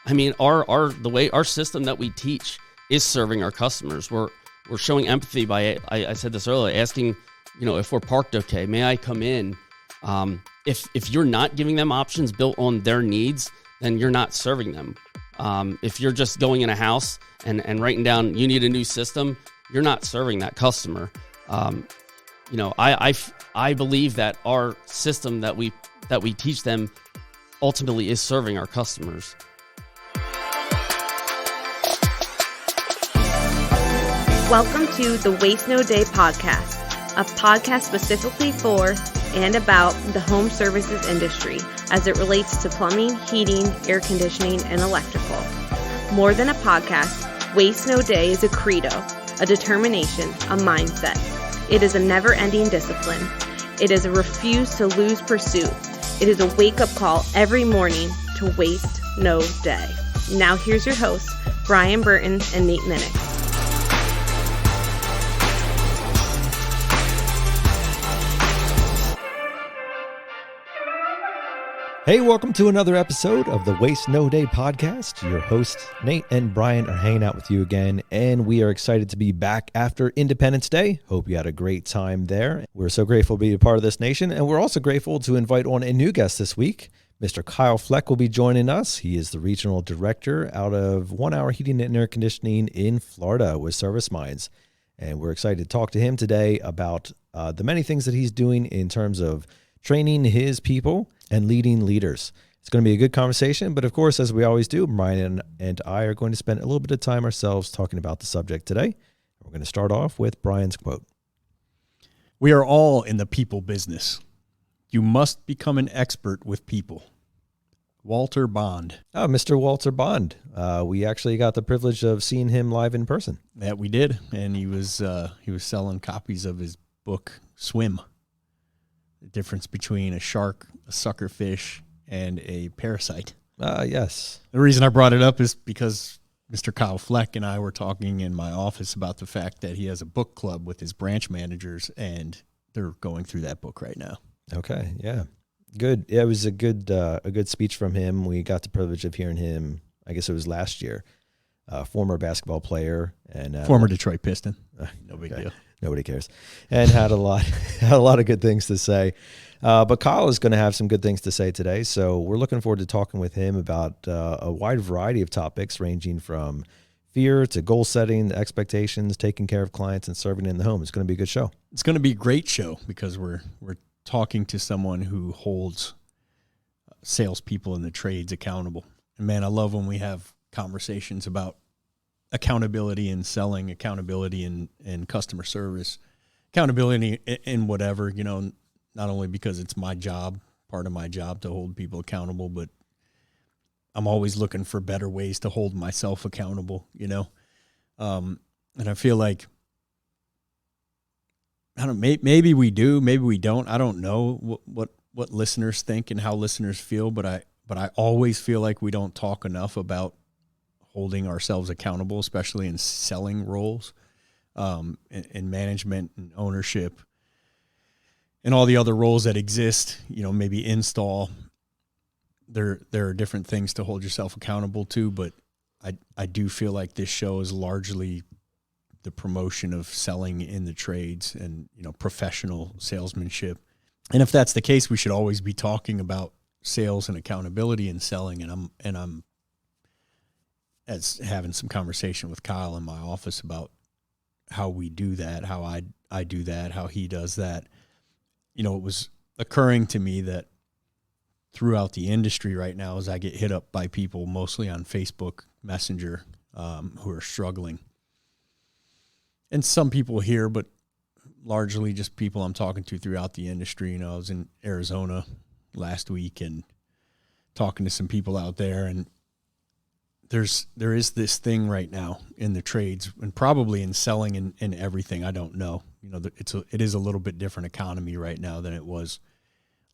I mean, the way our system that we teach is serving our customers. We're showing empathy by, I said this earlier, asking, if we're parked okay, may I come in? If you're not giving them options built on their needs, then you're not serving them. If you're just going in a house and writing down, you need a new system, you're not serving that customer. I believe that our system that we teach them ultimately is serving our customers. Welcome to the Waste No Day podcast, a podcast specifically for and about the home services industry as it relates to plumbing, heating, air conditioning, and electrical. More than a podcast, Waste No Day is a credo, a determination, a mindset. It is a never-ending discipline. It is a refuse to lose pursuit. It is a wake-up call every morning to waste no day. Now here's your hosts, Brian Burton and Nate Minnick. Hey, welcome to another episode of the Waste No Day podcast. Your hosts, Nate and Brian, are hanging out with you again, and we are excited to be back after Independence Day. Hope you had a great time there. We're so grateful to be a part of this nation, and we're also grateful to invite on a new guest this week. Mr. Kyle Fleck will be joining us. He is the regional director out of 1 Hour Heating and Air Conditioning in Florida with Service Minds, and we're excited to talk to him today about the many things that he's doing in terms of training his people and leading leaders. It's going to be a good conversation, but of course, as we always do, Brian and I are going to spend a little bit of time ourselves talking about the subject today. We're going to start off with Brian's quote. We are all in the people business. You must become an expert with people. Walter Bond. Oh, Mr. Walter Bond. We actually got the privilege of seeing him live in person. That we did, and he was selling copies of his book, Swim. The difference between a shark, a suckerfish, and a parasite. Yes. The reason I brought it up is because Mr. Kyle Fleck and I were talking in my office about the fact that he has a book club with his branch managers, and they're going through that book right now. Okay, yeah. Good. Yeah, it was a good speech from him. We got the privilege of hearing him, I guess it was last year, former basketball player. And former Detroit Piston. No big deal. Nobody cares. And had a lot of good things to say. But Kyle is going to have some good things to say today. So we're looking forward to talking with him about a wide variety of topics ranging from fear to goal setting, expectations, taking care of clients, and serving in the home. It's going to be a good show. It's going to be a great show because we're talking to someone who holds salespeople in the trades accountable. And man, I love when we have conversations about accountability in selling, accountability in customer service, accountability in whatever, not only because it's my job, part of my job to hold people accountable, but I'm always looking for better ways to hold myself accountable, and I feel like, I don't know, maybe we do, maybe we don't. I don't know what listeners think and how listeners feel, but I always feel like we don't talk enough about holding ourselves accountable, especially in selling roles, in management and ownership, and all the other roles that exist. Maybe install. There are different things to hold yourself accountable to, but I do feel like this show is largely the promotion of selling in the trades and professional salesmanship. And if that's the case, we should always be talking about sales and accountability and selling. And I'm as having some conversation with Kyle in my office about how we do that, how I do that, how he does that. It was occurring to me that throughout the industry right now, as I get hit up by people mostly on Facebook Messenger who are struggling. And some people here, but largely just people I'm talking to throughout the industry. I was in Arizona last week and talking to some people out there, and there is this thing right now in the trades and probably in selling and everything. I don't know. It is a little bit different economy right now than it was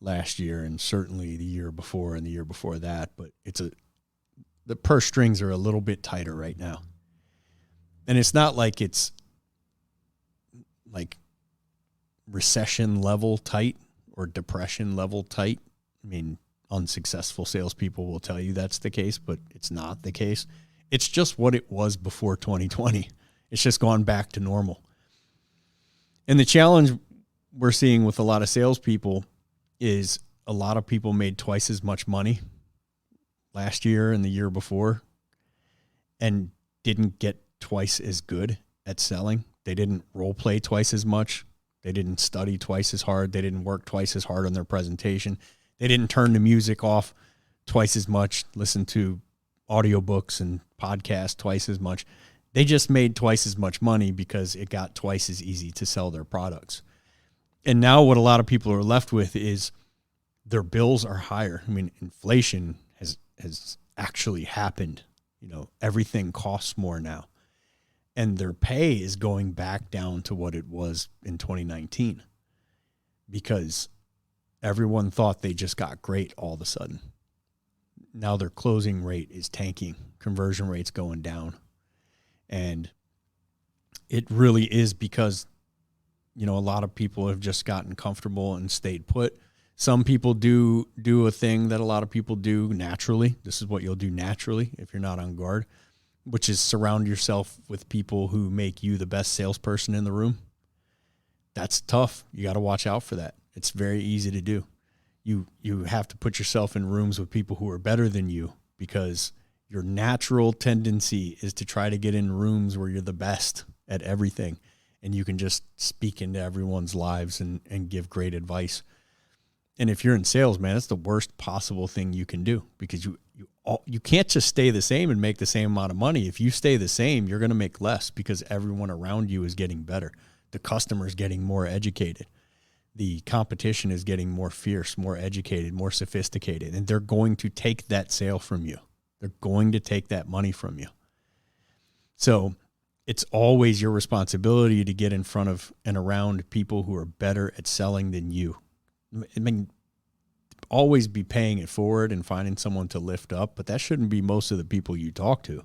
last year and certainly the year before and the year before that. But the purse strings are a little bit tighter right now. And it's not like it's like recession level tight or depression level tight. I mean, unsuccessful salespeople will tell you that's the case, but it's not the case. It's just what it was before 2020. It's just gone back to normal. And the challenge we're seeing with a lot of salespeople is a lot of people made twice as much money last year and the year before and didn't get twice as good at selling. They didn't role play twice as much. They didn't study twice as hard. They didn't work twice as hard on their presentation. They didn't turn the music off twice as much, listen to audiobooks and podcasts twice as much. They just made twice as much money because it got twice as easy to sell their products. And now what a lot of people are left with is their bills are higher. I mean, inflation has actually happened. You know, everything costs more now. And their pay is going back down to what it was in 2019 because everyone thought they just got great all of a sudden. Now their closing rate is tanking, conversion rate's going down. And it really is because, you know, a lot of people have just gotten comfortable and stayed put. Some people do a thing that a lot of people do naturally. This is what you'll do naturally if you're not on guard, which is surround yourself with people who make you the best salesperson in the room. That's tough. You got to watch out for that. It's very easy to do. You have to put yourself in rooms with people who are better than you because your natural tendency is to try to get in rooms where you're the best at everything and you can just speak into everyone's lives and give great advice. And if you're in sales, man, that's the worst possible thing you can do because you can't just stay the same and make the same amount of money. If you stay the same, you're going to make less because everyone around you is getting better. The customer is getting more educated. The competition is getting more fierce, more educated, more sophisticated, and they're going to take that sale from you. They're going to take that money from you. So it's always your responsibility to get in front of and around people who are better at selling than you. I mean, always be paying it forward and finding someone to lift up, but that shouldn't be most of the people you talk to.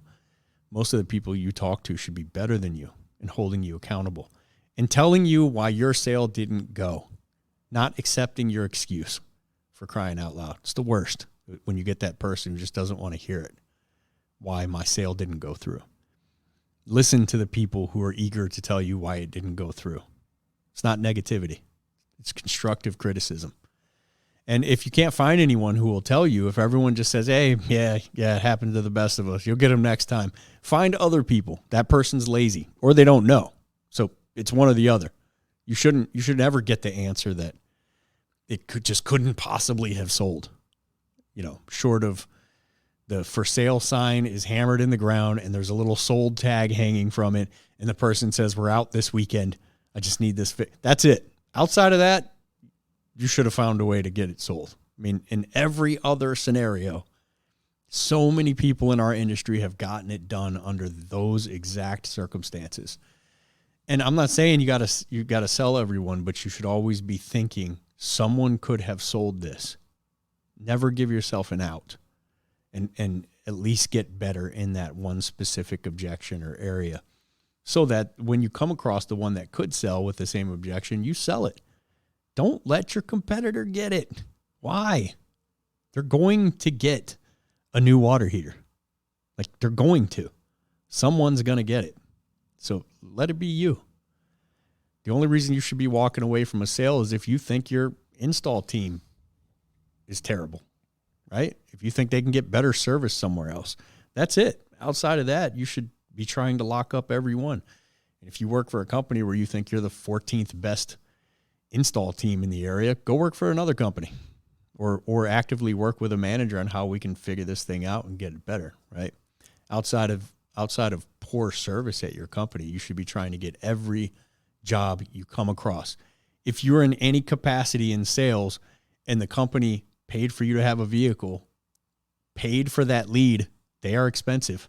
Most of the people you talk to should be better than you and holding you accountable and telling you why your sale didn't go, not accepting your excuse, for crying out loud. It's the worst when you get that person who just doesn't want to hear it, why my sale didn't go through. Listen to the people who are eager to tell you why it didn't go through. It's not negativity. It's constructive criticism. And if you can't find anyone who will tell you, if everyone just says, hey, yeah, it happened to the best of us, you'll get them next time. Find other people. That person's lazy or they don't know. So it's one or the other. You should never get the answer that it couldn't possibly have sold. You know, short of the for sale sign is hammered in the ground and there's a little sold tag hanging from it. And the person says, we're out this weekend. I just need this. That's it. Outside of that, you should have found a way to get it sold. I mean, in every other scenario, so many people in our industry have gotten it done under those exact circumstances. And I'm not saying you got to sell everyone, but you should always be thinking someone could have sold this. Never give yourself an out and at least get better in that one specific objection or area so that when you come across the one that could sell with the same objection, you sell it. Don't let your competitor get it. Why? They're going to get a new water heater. Like they're going to. Someone's going to get it. So let it be you. The only reason you should be walking away from a sale is if you think your install team is terrible, right? If you think they can get better service somewhere else, that's it. Outside of that, you should be trying to lock up everyone. And if you work for a company where you think you're the 14th best install team in the area, go work for another company or actively work with a manager on how we can figure this thing out and get it better, right? Outside of poor service at your company, you should be trying to get every job you come across. If you're in any capacity in sales and the company paid for you to have a vehicle, paid for that lead, they are expensive,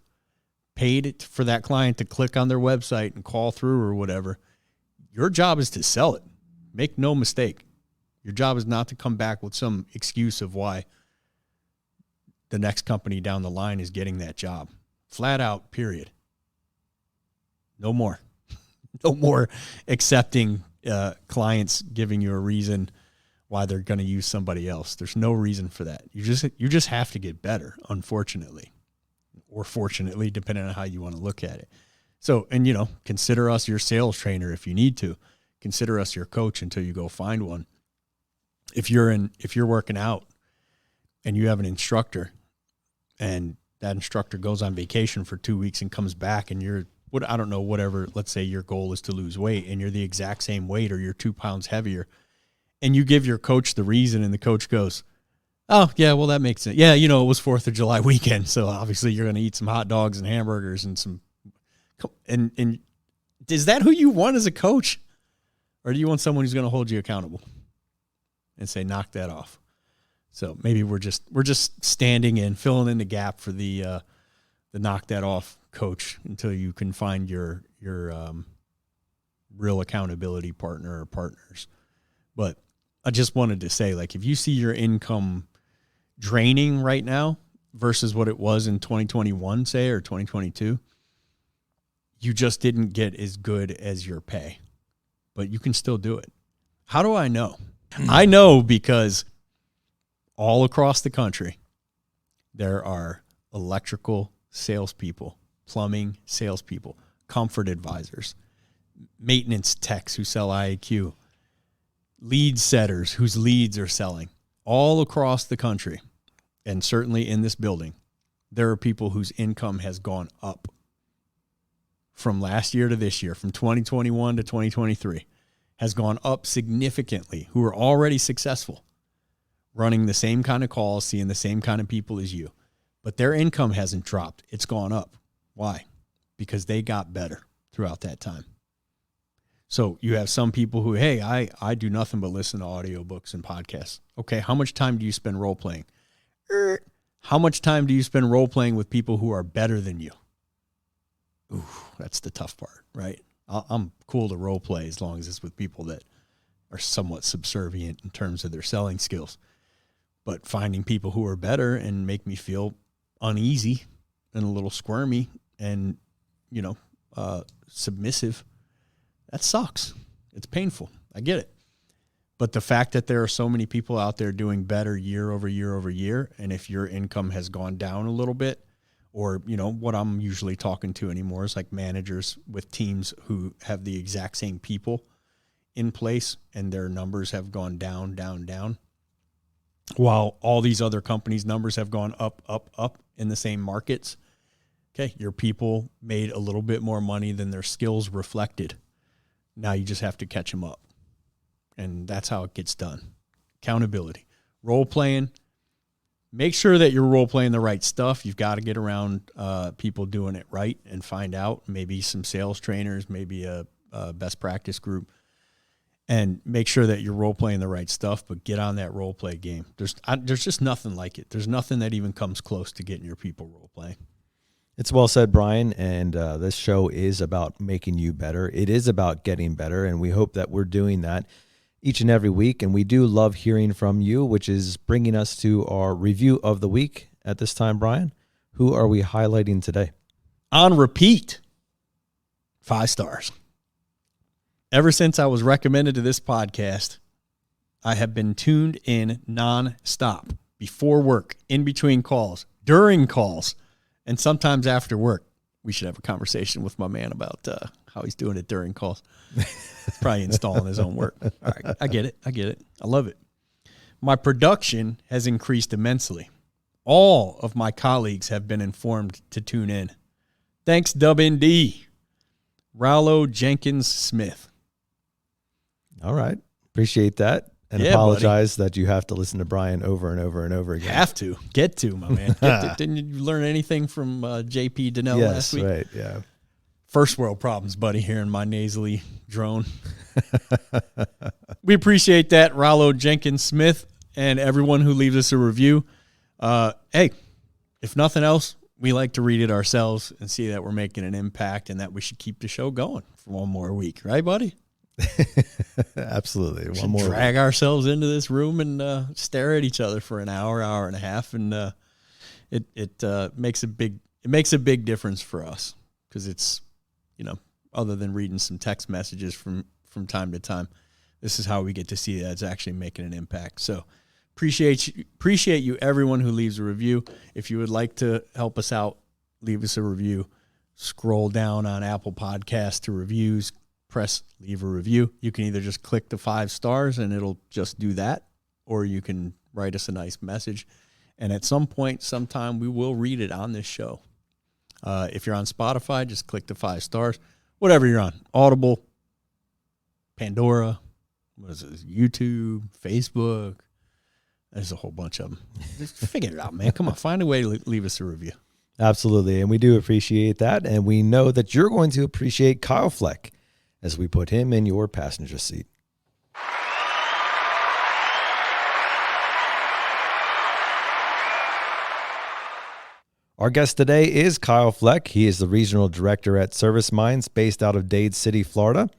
paid for that client to click on their website and call through or whatever, your job is to sell it. Make no mistake. Your job is not to come back with some excuse of why the next company down the line is getting that job. Flat out, period. No more. No more accepting clients giving you a reason why they're going to use somebody else. There's no reason for that. You just have to get better, unfortunately, or fortunately, depending on how you want to look at it. So, and consider us your sales trainer if you need to. Consider us your coach until you go find one. If you're working out and you have an instructor and that instructor goes on vacation for 2 weeks and comes back and whatever, let's say your goal is to lose weight and you're the exact same weight or you're 2 pounds heavier, and you give your coach the reason and the coach goes, oh, yeah, well, that makes sense. Yeah, it was 4th of July weekend, so obviously you're going to eat some hot dogs and hamburgers and some – and is that who you want as a coach? Or do you want someone who's going to hold you accountable and say, knock that off? So maybe we're just standing in, filling in the gap for the knock that off coach until you can find your real accountability partner or partners. But I just wanted to say, like, if you see your income draining right now versus what it was in 2021, say, or 2022, you just didn't get as good as your pay, but you can still do it. How do I know? I know because all across the country, there are electrical salespeople, plumbing salespeople, comfort advisors, maintenance techs who sell IAQ, lead setters whose leads are selling all across the country. And certainly in this building, there are people whose income has gone up from last year to this year, from 2021 to 2023, has gone up significantly, who are already successful, running the same kind of calls, seeing the same kind of people as you. But their income hasn't dropped. It's gone up. Why? Because they got better throughout that time. So you have some people who, hey, I do nothing but listen to audiobooks and podcasts. Okay, how much time do you spend role-playing? How much time do you spend role-playing with people who are better than you? Ooh, that's the tough part, right? I'm cool to role-play as long as it's with people that are somewhat subservient in terms of their selling skills. But finding people who are better and make me feel uneasy and a little squirmy and, submissive, that sucks. It's painful. I get it. But the fact that there are so many people out there doing better year over year over year, and if your income has gone down a little bit, or, what I'm usually talking to anymore is like managers with teams who have the exact same people in place and their numbers have gone down, down, down, while all these other companies' numbers have gone up, up, up in the same markets. Okay, your people made a little bit more money than their skills reflected. Now you just have to catch them up. And that's how it gets done. Accountability. Role-playing. Make sure that you're role-playing the right stuff. You've got to get around people doing it right and find out. Maybe some sales trainers, maybe a best practice group. And make sure that you're role-playing the right stuff, but get on that role-play game. There's just nothing like it. There's nothing that even comes close to getting your people role-playing. It's well said, Brian, and this show is about making you better. It is about getting better, and we hope that we're doing that each and every week, and we do love hearing from you, which is bringing us to our review of the week. At this time, Brian, who are we highlighting today? On repeat, 5 stars. Ever since I was recommended to this podcast, I have been tuned in nonstop, before work, in between calls, during calls, and sometimes after work. We should have a conversation with my man about how he's doing it during calls. He's probably installing his own work. All right, I get it. I love it. My production has increased immensely. All of my colleagues have been informed to tune in. Thanks, DubND. Rallo Jenkins Smith. All right. Appreciate that. And apologize that you have to listen to Brian over and over and over again. Get to, my man. Didn't you learn anything from JP Donnell last week? Yes, right, yeah. First world problems, buddy, hearing my nasally drone. We appreciate that, Rallo Jenkins Smith, and everyone who leaves us a review. Hey, if nothing else, we like to read it ourselves and see that we're making an impact and that we should keep the show going for one more week. Right, buddy? Absolutely. One more. Drag ourselves into this room and stare at each other for an hour and a half, and it makes a big difference for us because it's, other than reading some text messages from time to time, this is how we get to see that it's actually making an impact. So appreciate you, everyone who leaves a review. If you would like to help us out, leave us a review. Scroll down on Apple Podcasts to reviews, press leave a review. You can either just click the 5 stars and it'll just do that, or you can write us a nice message. And at some point, sometime, we will read it on this show. If you're on Spotify, just click the 5 stars. Whatever you're on, Audible, Pandora, what is this, YouTube, Facebook. There's a whole bunch of them. Just figure it out, man. Come on, find a way to leave us a review. Absolutely, and we do appreciate that, and we know that you're going to appreciate Kyle Fleck as we put him in your passenger seat. Our guest today is Kyle Fleck. He is the regional director at Service Minds based out of Dade City, Florida.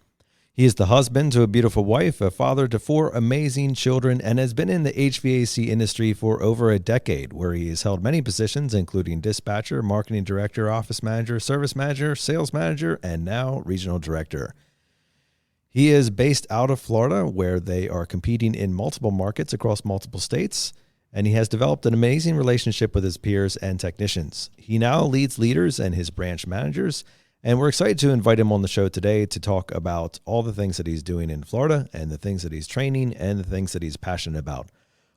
He is the husband to a beautiful wife, a father to 4 amazing children, and has been in the HVAC industry for over a decade, where he has held many positions, including dispatcher, marketing director, office manager, service manager, sales manager, and now regional director. He is based out of Florida, where they are competing in multiple markets across multiple states, and he has developed an amazing relationship with his peers and technicians. He now leads leaders and his branch managers, and we're excited to invite him on the show today to talk about all the things that he's doing in Florida and the things that he's training and the things that he's passionate about.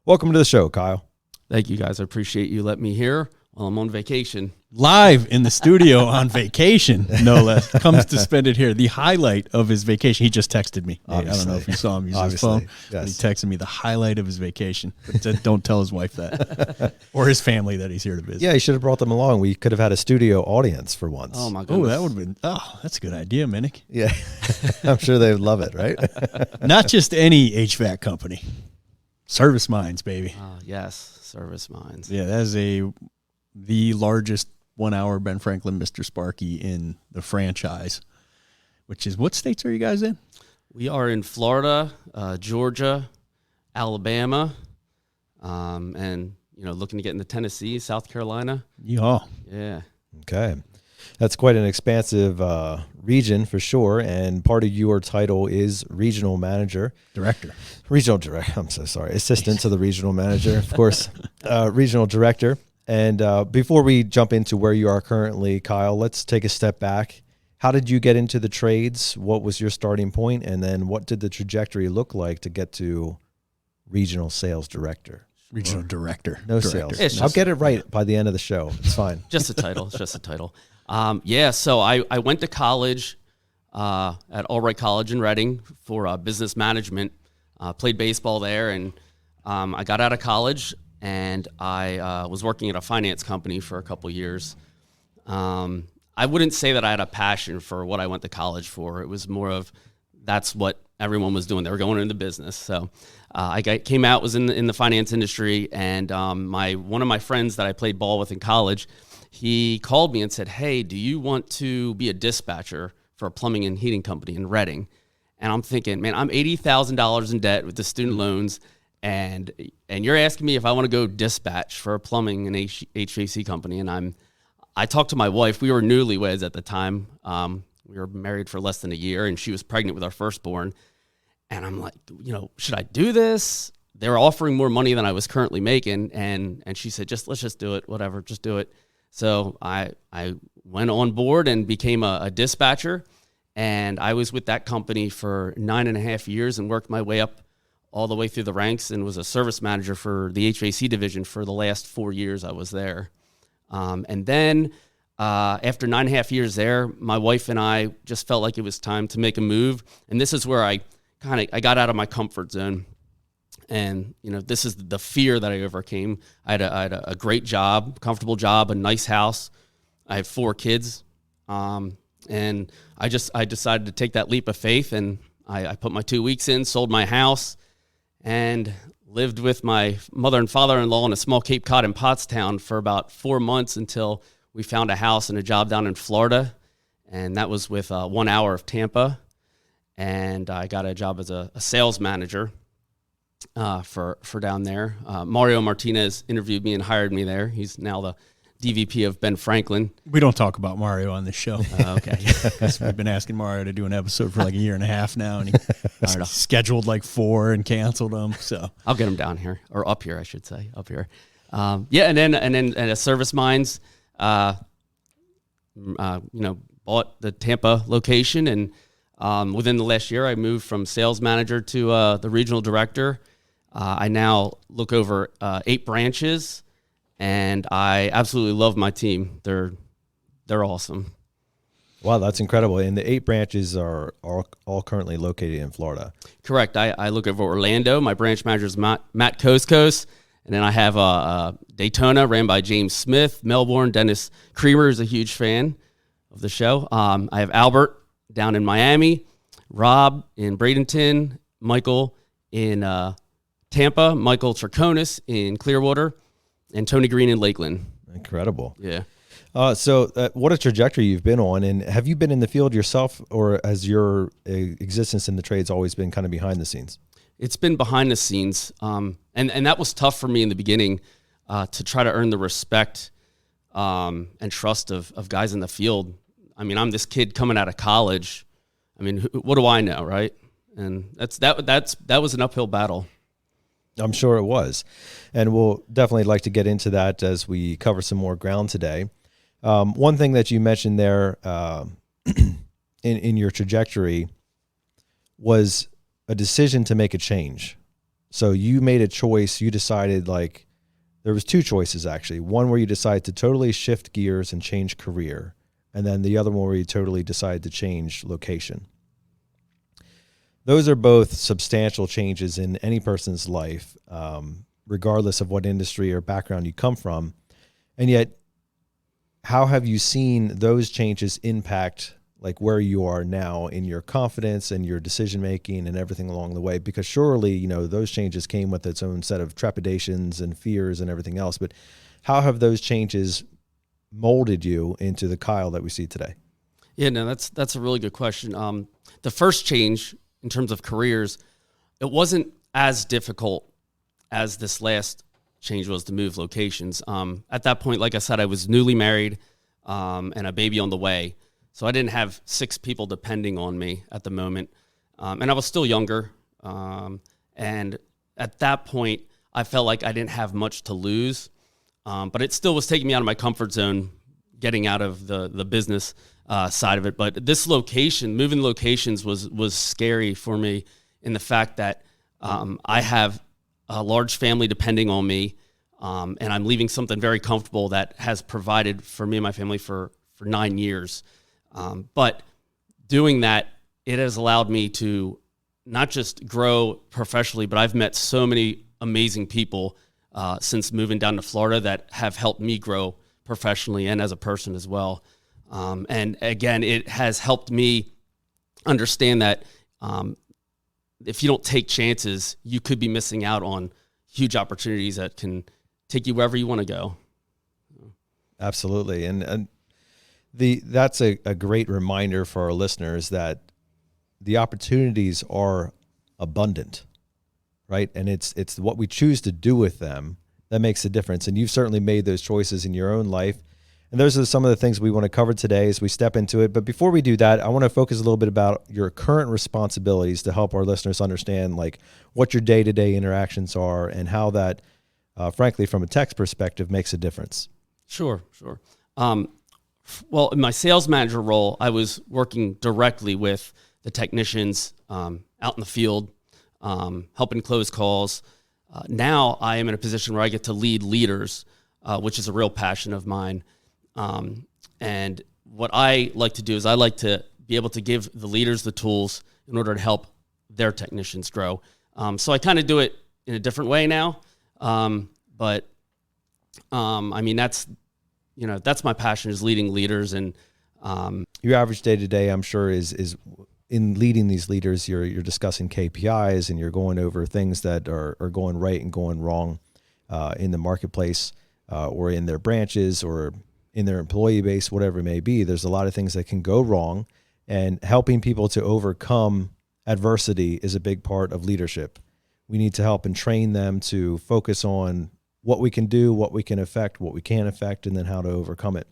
Welcome to the show, Kyle. Thank you, guys. I appreciate you letting me here while I'm on vacation. Live in the studio on vacation, no less. Comes to spend it here. The highlight of his vacation. He just texted me. Obviously. I don't know if you saw him use his phone. Yes. But he texted me the highlight of his vacation. But don't tell his wife that. Or his family that he's here to visit. Yeah, he should have brought them along. We could have had a studio audience for once. Oh, my goodness. Oh, that would have been, that's a good idea, Minnick. Yeah, I'm sure they'd love it, right? Not just any HVAC company. Service Minds, baby. Yes, Service Minds. Yeah, that is the largest 1-hour Ben Franklin, Mr. Sparky in the franchise, which is, what states are you guys in? We are in Florida, Georgia, Alabama, and, looking to get into Tennessee, South Carolina. Yeah. Yeah. Okay. That's quite an expansive region for sure, and part of your title is regional manager. Regional director. I'm so sorry. Assistant to the regional manager, of course. Regional director. And before we jump into where you are currently, Kyle, let's take a step back. How did you get into the trades? What was your starting point? And then what did the trajectory look like to get to regional sales director? Regional director. No director. sales. I'll get it right by the end of the show. It's fine. Just a title. It's just a title. So I went to college at Albright College in Reading for business management. Played baseball there, and I got out of college. And I was working at a finance company for a couple years. I wouldn't say that I had a passion for what I went to college for. It was more of that's what everyone was doing. They were going into business. So I came out, was in the finance industry, and one of my friends that I played ball with in college, he called me and said, "Hey, do you want to be a dispatcher for a plumbing and heating company in Reading?" And I'm thinking, man, I'm $80,000 in debt with the student loans. And you're asking me if I want to go dispatch for a plumbing and HVAC company. And I talked to my wife. We were newlyweds at the time. We were married for less than a year, and she was pregnant with our firstborn. And I'm like, should I do this? They were offering more money than I was currently making. And she said, let's just do it. Whatever, just do it. So I went on board and became a dispatcher. And I was with that company for 9.5 years and worked my way up all the way through the ranks, and was a service manager for the HVAC division for the last 4 years I was there. And then after 9.5 years there, my wife and I just felt like it was time to make a move. And this is where I got out of my comfort zone. And, this is the fear that I overcame. I had a great job, comfortable job, a nice house. I have 4 kids. And I decided to take that leap of faith, and I put my 2 weeks in, sold my house, and lived with my mother and father-in-law in a small Cape Cod in Pottstown for about 4 months until we found a house and a job down in Florida. And that was with 1 hour of Tampa. And I got a job as a sales manager for down there. Mario Martinez interviewed me and hired me there. He's now the DVP of Ben Franklin. We don't talk about Mario on this show. Okay. We've been asking Mario to do an episode for like a year and a half now, and he scheduled like 4 and canceled them. So I'll get him down here, or up here, I should say, up here. And then at Service Mines, bought the Tampa location, and within the last year, I moved from sales manager to the regional director. I now look over 8 branches. And I absolutely love my team. They're awesome. Wow, that's incredible. And the 8 branches are all currently located in Florida. Correct. I look over Orlando. My branch manager is Matt Koskos. And then I have Daytona, ran by James Smith. Melbourne, Dennis Creamer is a huge fan of the show. I have Albert down in Miami, Rob in Bradenton, Michael in Tampa, Michael Traconis in Clearwater, and Tony Green in Lakeland. Incredible. Yeah. So what a trajectory you've been on. And have you been in the field yourself, or has your existence in the trades always been kind of behind the scenes? It's been behind the scenes. And that was tough for me in the beginning to try to earn the respect and trust of guys in the field. I mean, I'm this kid coming out of college. I mean, what do I know, right? And that was an uphill battle. I'm sure it was. And we'll definitely like to get into that as we cover some more ground today. One thing that you mentioned there in your trajectory was a decision to make a change. So you made a choice. You decided, like, there was 2 choices actually. One where you decided to totally shift gears and change career. And then the other one where you totally decided to change location. Those are both substantial changes in any person's life, regardless of what industry or background you come from. And yet, how have you seen those changes impact like where you are now in your confidence and your decision-making and everything along the way? Because surely, those changes came with its own set of trepidations and fears and everything else. But how have those changes molded you into the Kyle that we see today? Yeah, no, that's a really good question. The first change in terms of careers, it wasn't as difficult as this last change was to move locations. At that point, like I said, I was newly married and a baby on the way. So I didn't have 6 people depending on me at the moment. And I was still younger. And at that point, I felt like I didn't have much to lose. But it still was taking me out of my comfort zone, getting out of the business side of it. But this moving locations was scary for me in the fact that I have a large family depending on me, and I'm leaving something very comfortable that has provided for me and my family for 9 years. But doing that, it has allowed me to not just grow professionally, but I've met so many amazing people since moving down to Florida that have helped me grow professionally and as a person as well. And again, it has helped me understand that if you don't take chances, you could be missing out on huge opportunities that can take you wherever you want to go. Absolutely. And that's a great reminder for our listeners that the opportunities are abundant, right? And it's what we choose to do with them that makes a difference. And you've certainly made those choices in your own life. And those are some of the things we want to cover today as we step into it. But before we do that, I want to focus a little bit about your current responsibilities to help our listeners understand like what your day-to-day interactions are and how that, frankly, from a tech's perspective, makes a difference. Sure. Well, in my sales manager role, I was working directly with the technicians out in the field, helping close calls. Now I am in a position where I get to lead leaders, which is a real passion of mine. And what I like to do is I like to be able to give the leaders the tools in order to help their technicians grow. So I kind of do it in a different way now. But I mean, that's my passion, is leading leaders. And your average day to day, I'm sure, is in leading these leaders, you're discussing KPIs and you're going over things that are going right and going wrong in the marketplace or in their branches or in their employee base, whatever it may be. There's a lot of things that can go wrong, and helping people to overcome adversity is a big part of leadership. We need to help and train them to focus on what we can do, what we can affect, what we can't affect, and then how to overcome it.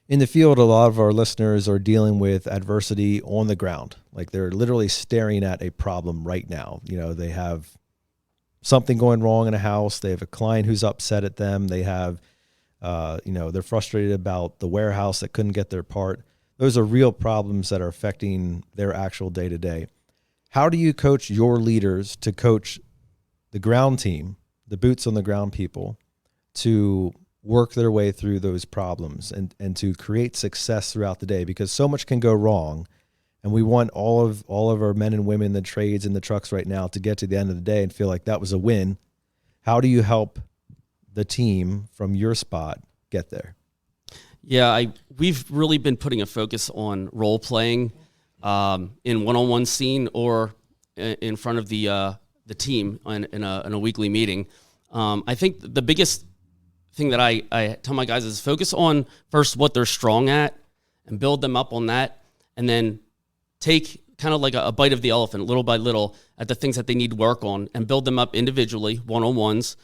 In the field, a lot of our listeners are dealing with adversity on the ground. Like they're literally staring at a problem right now. You know, they have something going wrong in a house. They have a client who's upset at them. They have, they're frustrated about the warehouse that couldn't get their part. Those are real problems that are affecting their actual day-to-day. How do you coach your leaders to coach the ground team, the boots on the ground people, to work their way through those problems and to create success throughout the day? Because so much can go wrong, and we want all of our men and women in the trades and the trucks right now to get to the end of the day and feel like that was a win. How do you help the team from your spot get there? Yeah, we've really been putting a focus on role playing in one-on-one scene or in front of the team in a weekly meeting. I think the biggest thing that I tell my guys is focus on first what they're strong at and build them up on that, and then take kind of like a bite of the elephant, little by little, at the things that they need work on and build them up individually, one-on-ones,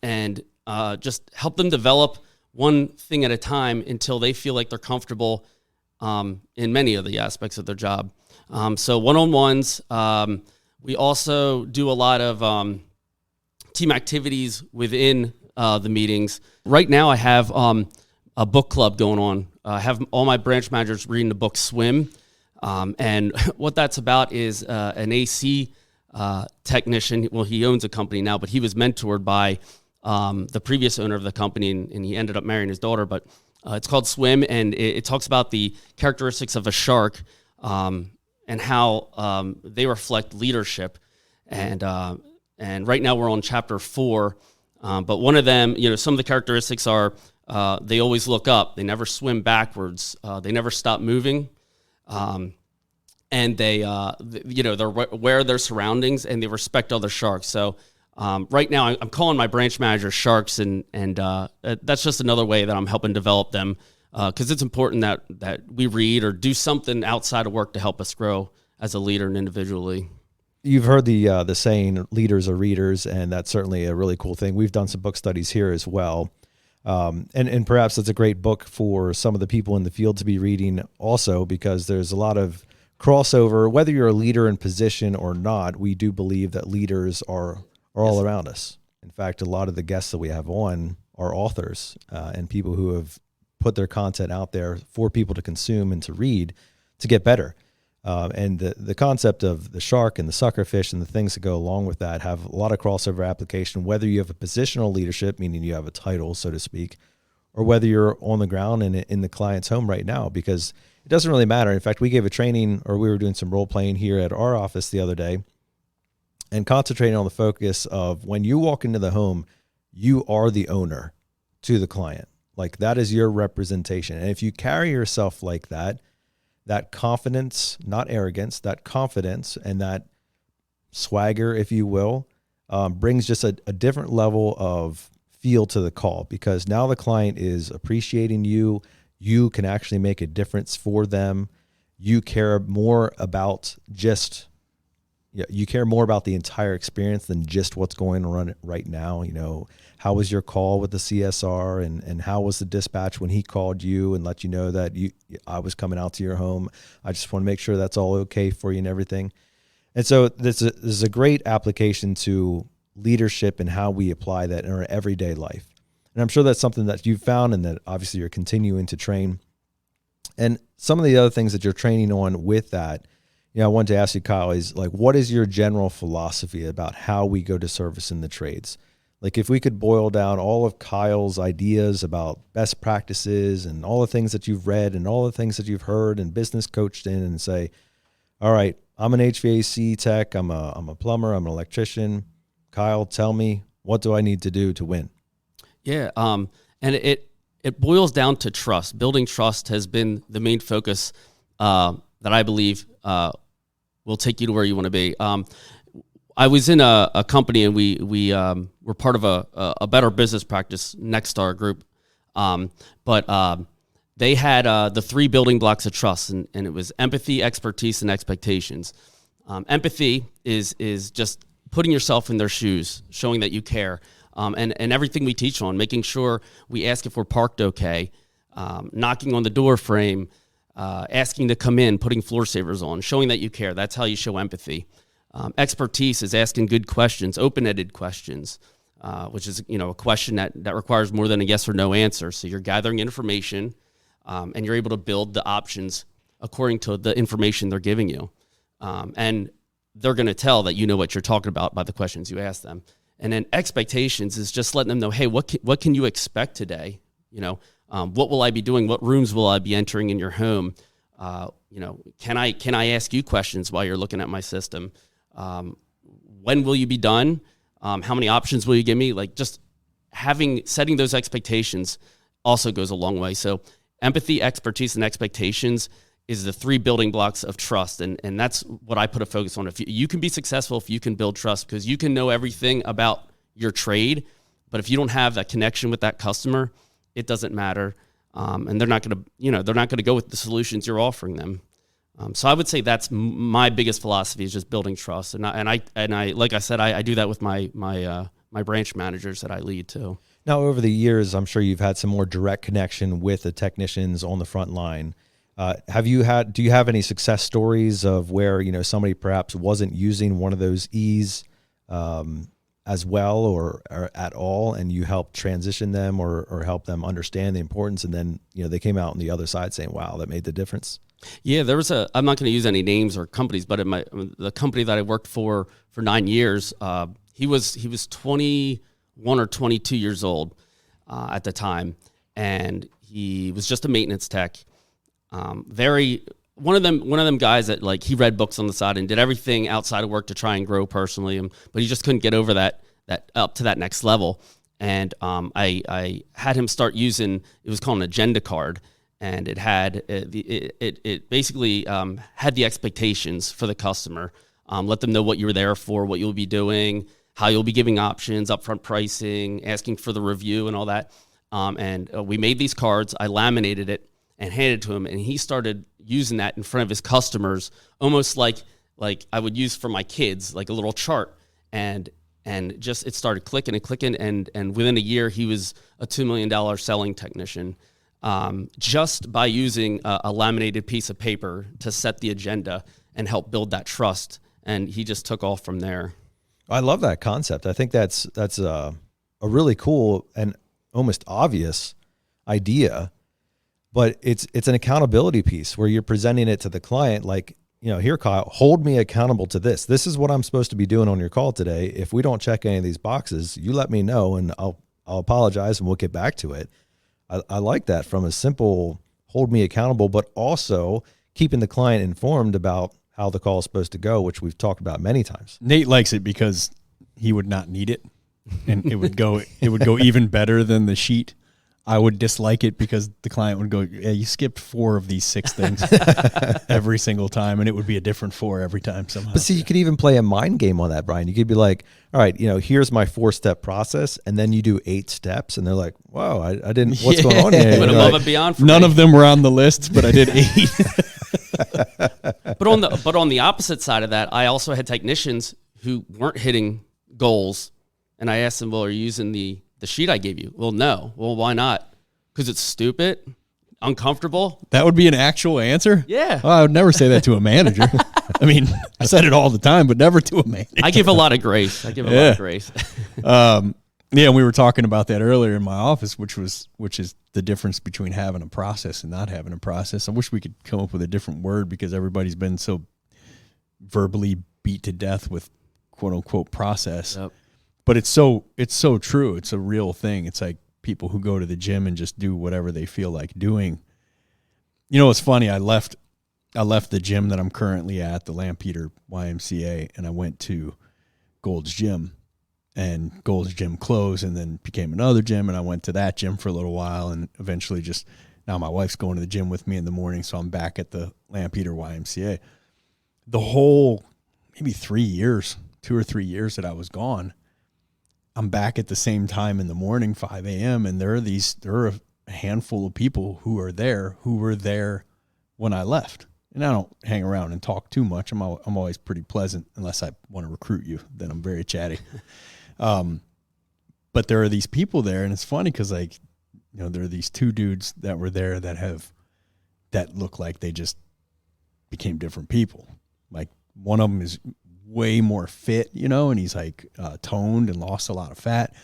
and just help them develop one thing at a time until they feel like they're comfortable in many of the aspects of their job. So one-on-ones, we also do a lot of team activities within the meetings. Right now I have a book club going on. I have all my branch managers reading the book Swim. And what that's about is an AC technician. Well, he owns a company now, but he was mentored by the previous owner of the company, and he ended up marrying his daughter. But it's called Swim, and it talks about the characteristics of a shark and how they reflect leadership. And right now we're on chapter 4. But one of them, some of the characteristics are they always look up. They never swim backwards. They never stop moving. And they're aware of their surroundings, and they respect other sharks. So right now I'm calling my branch managers sharks, and that's just another way that I'm helping develop them, because it's important that we read or do something outside of work to help us grow as a leader and individually. You've heard the saying, leaders are readers, and that's certainly a really cool thing. We've done some book studies here as well. And perhaps it's a great book for some of the people in the field to be reading also, because there's a lot of crossover. Whether you're a leader in position or not, we do believe that leaders are all around us. In fact, a lot of the guests that we have on are authors and people who have put their content out there for people to consume and to read to get better. And the concept of the shark and the suckerfish and the things that go along with that have a lot of crossover application, whether you have a positional leadership, meaning you have a title, so to speak, or whether you're on the ground and in the client's home right now, because it doesn't really matter. In fact, we gave a training, or we were doing some role playing here at our office the other day, and concentrating on the focus of when you walk into the home, you are the owner to the client. Like that is your representation. And if you carry yourself like that confidence, not arrogance, that confidence and that swagger, if you will, brings just a different level of feel to the call, because now the client is appreciating you. You can actually make a difference for them. You care more about you care more about the entire experience than just what's going on right now. How was your call with the CSR, and how was the dispatch when he called you and let you know that I was coming out to your home? I just want to make sure that's all okay for you and everything. And so this is a great application to leadership and how we apply that in our everyday life. And I'm sure that's something that you've found and that obviously you're continuing to train. And some of the other things that you're training on with that, I wanted to ask you, Kyle, is like, what is your general philosophy about how we go to service in the trades? Like if we could boil down all of Kyle's ideas about best practices and all the things that you've read and all the things that you've heard and business coached in, and say, all right, I'm an HVAC tech, I'm a plumber, I'm an electrician. Kyle, tell me, what do I need to do to win? Yeah, and it boils down to trust. Building trust has been the main focus that I believe will take you to where you want to be. I was in a company, and we were part of a better business practice Nexstar group, but they had the 3 building blocks of trust, and it was empathy, expertise, and expectations. Empathy is just putting yourself in their shoes, showing that you care, and everything we teach on, making sure we ask if we're parked okay, knocking on the door frame, asking to come in, putting floor savers on, showing that you care. That's how you show empathy. Expertise is asking good questions, open-ended questions, which is, a question that requires more than a yes or no answer. So you're gathering information, and you're able to build the options according to the information they're giving you. And they're going to tell that you know what you're talking about by the questions you ask them. And then expectations is just letting them know, hey, what can you expect today? What will I be doing? What rooms will I be entering in your home? Can I ask you questions while you're looking at my system? When will you be done? How many options will you give me? Like, just setting those expectations also goes a long way. So empathy, expertise, and expectations is the 3 building blocks of trust. And that's what I put a focus on. If you can be successful, if you can build trust, because you can know everything about your trade, but if you don't have that connection with that customer, it doesn't matter. And they're not going to go with the solutions you're offering them. So I would say that's my biggest philosophy, is just building trust. And I like I said, I do that with my branch managers that I lead too. Now, over the years, I'm sure you've had some more direct connection with the technicians on the front line. Do you have any success stories of where, somebody perhaps wasn't using one of those E's as well or at all, and you helped transition them or help them understand the importance, and then, they came out on the other side saying, wow, that made the difference? Yeah, there was I'm not going to use any names or companies, but the company that I worked for 9 years, he was 21 or 22 years old at the time, and he was just a maintenance tech. One of them guys that, like, he read books on the side and did everything outside of work to try and grow personally, but he just couldn't get over that up to that next level. And I had him start using, it was called an agenda card, and it had it basically had the expectations for the customer. Let them know what you were there for, what you'll be doing, how you'll be giving options, upfront pricing, asking for the review and all that. And we made these cards. I laminated it and handed it to him, and he started using that in front of his customers, almost like I would use for my kids, like a little chart. And just it started clicking and clicking, and within a year he was a $2 million selling technician, just by using a laminated piece of paper to set the agenda and help build that trust. And he just took off from there. I love that concept. I think that's a really cool and almost obvious idea. But it's an accountability piece where you're presenting it to the client like, here, Kyle, hold me accountable to this. This is what I'm supposed to be doing on your call today. If we don't check any of these boxes, you let me know, and I'll apologize and we'll get back to it. I like that, from a simple hold me accountable, but also keeping the client informed about how the call is supposed to go, which we've talked about many times. Nate likes it because he would not need it, and it would go even better than the sheet. I would dislike it because the client would go, yeah, you skipped 4 of these 6 things every single time, and it would be a different 4 every time somehow. But see, you could even play a mind game on that, Brian. You could be like, all right, here's my 4-step process, and then you do 8 steps, and they're like, wow, I didn't, what's going on here? Went above and beyond for none me. of them were on the list, but I did 8. But on the opposite side of that, I also had technicians who weren't hitting goals, and I asked them, well, are you using the sheet I gave you? Well, no. Well, why not? Because it's stupid, uncomfortable. That would be an actual answer? Yeah. Well, I would never say that to a manager. I mean, I said it all the time, but never to a manager. I give a lot of grace. Yeah, we were talking about that earlier in my office, which is the difference between having a process and not having a process. I wish we could come up with a different word, because everybody's been so verbally beat to death with quote unquote process. Yep. But it's so true. It's a real thing. It's like people who go to the gym and just do whatever they feel like doing. It's funny. I left the gym that I'm currently at, the Lampeter YMCA, and I went to Gold's Gym. And Gold's Gym closed and then became another gym, and I went to that gym for a little while, and eventually just now my wife's going to the gym with me in the morning, so I'm back at the Lampeter YMCA. The whole maybe 3 years, 2 or 3 years that I was gone, I'm back at the same time in the morning, 5 a.m., and there are a handful of people who were there when I left. and I don't hang around and talk too much. I'm always pretty pleasant unless I want to recruit you. Then I'm very chatty. But there are these people there, and it's funny because, like, you know, there are these two dudes that were there that look like they just became different people. Like, one of them is way more fit, you know, and he's like toned and lost a lot of fat.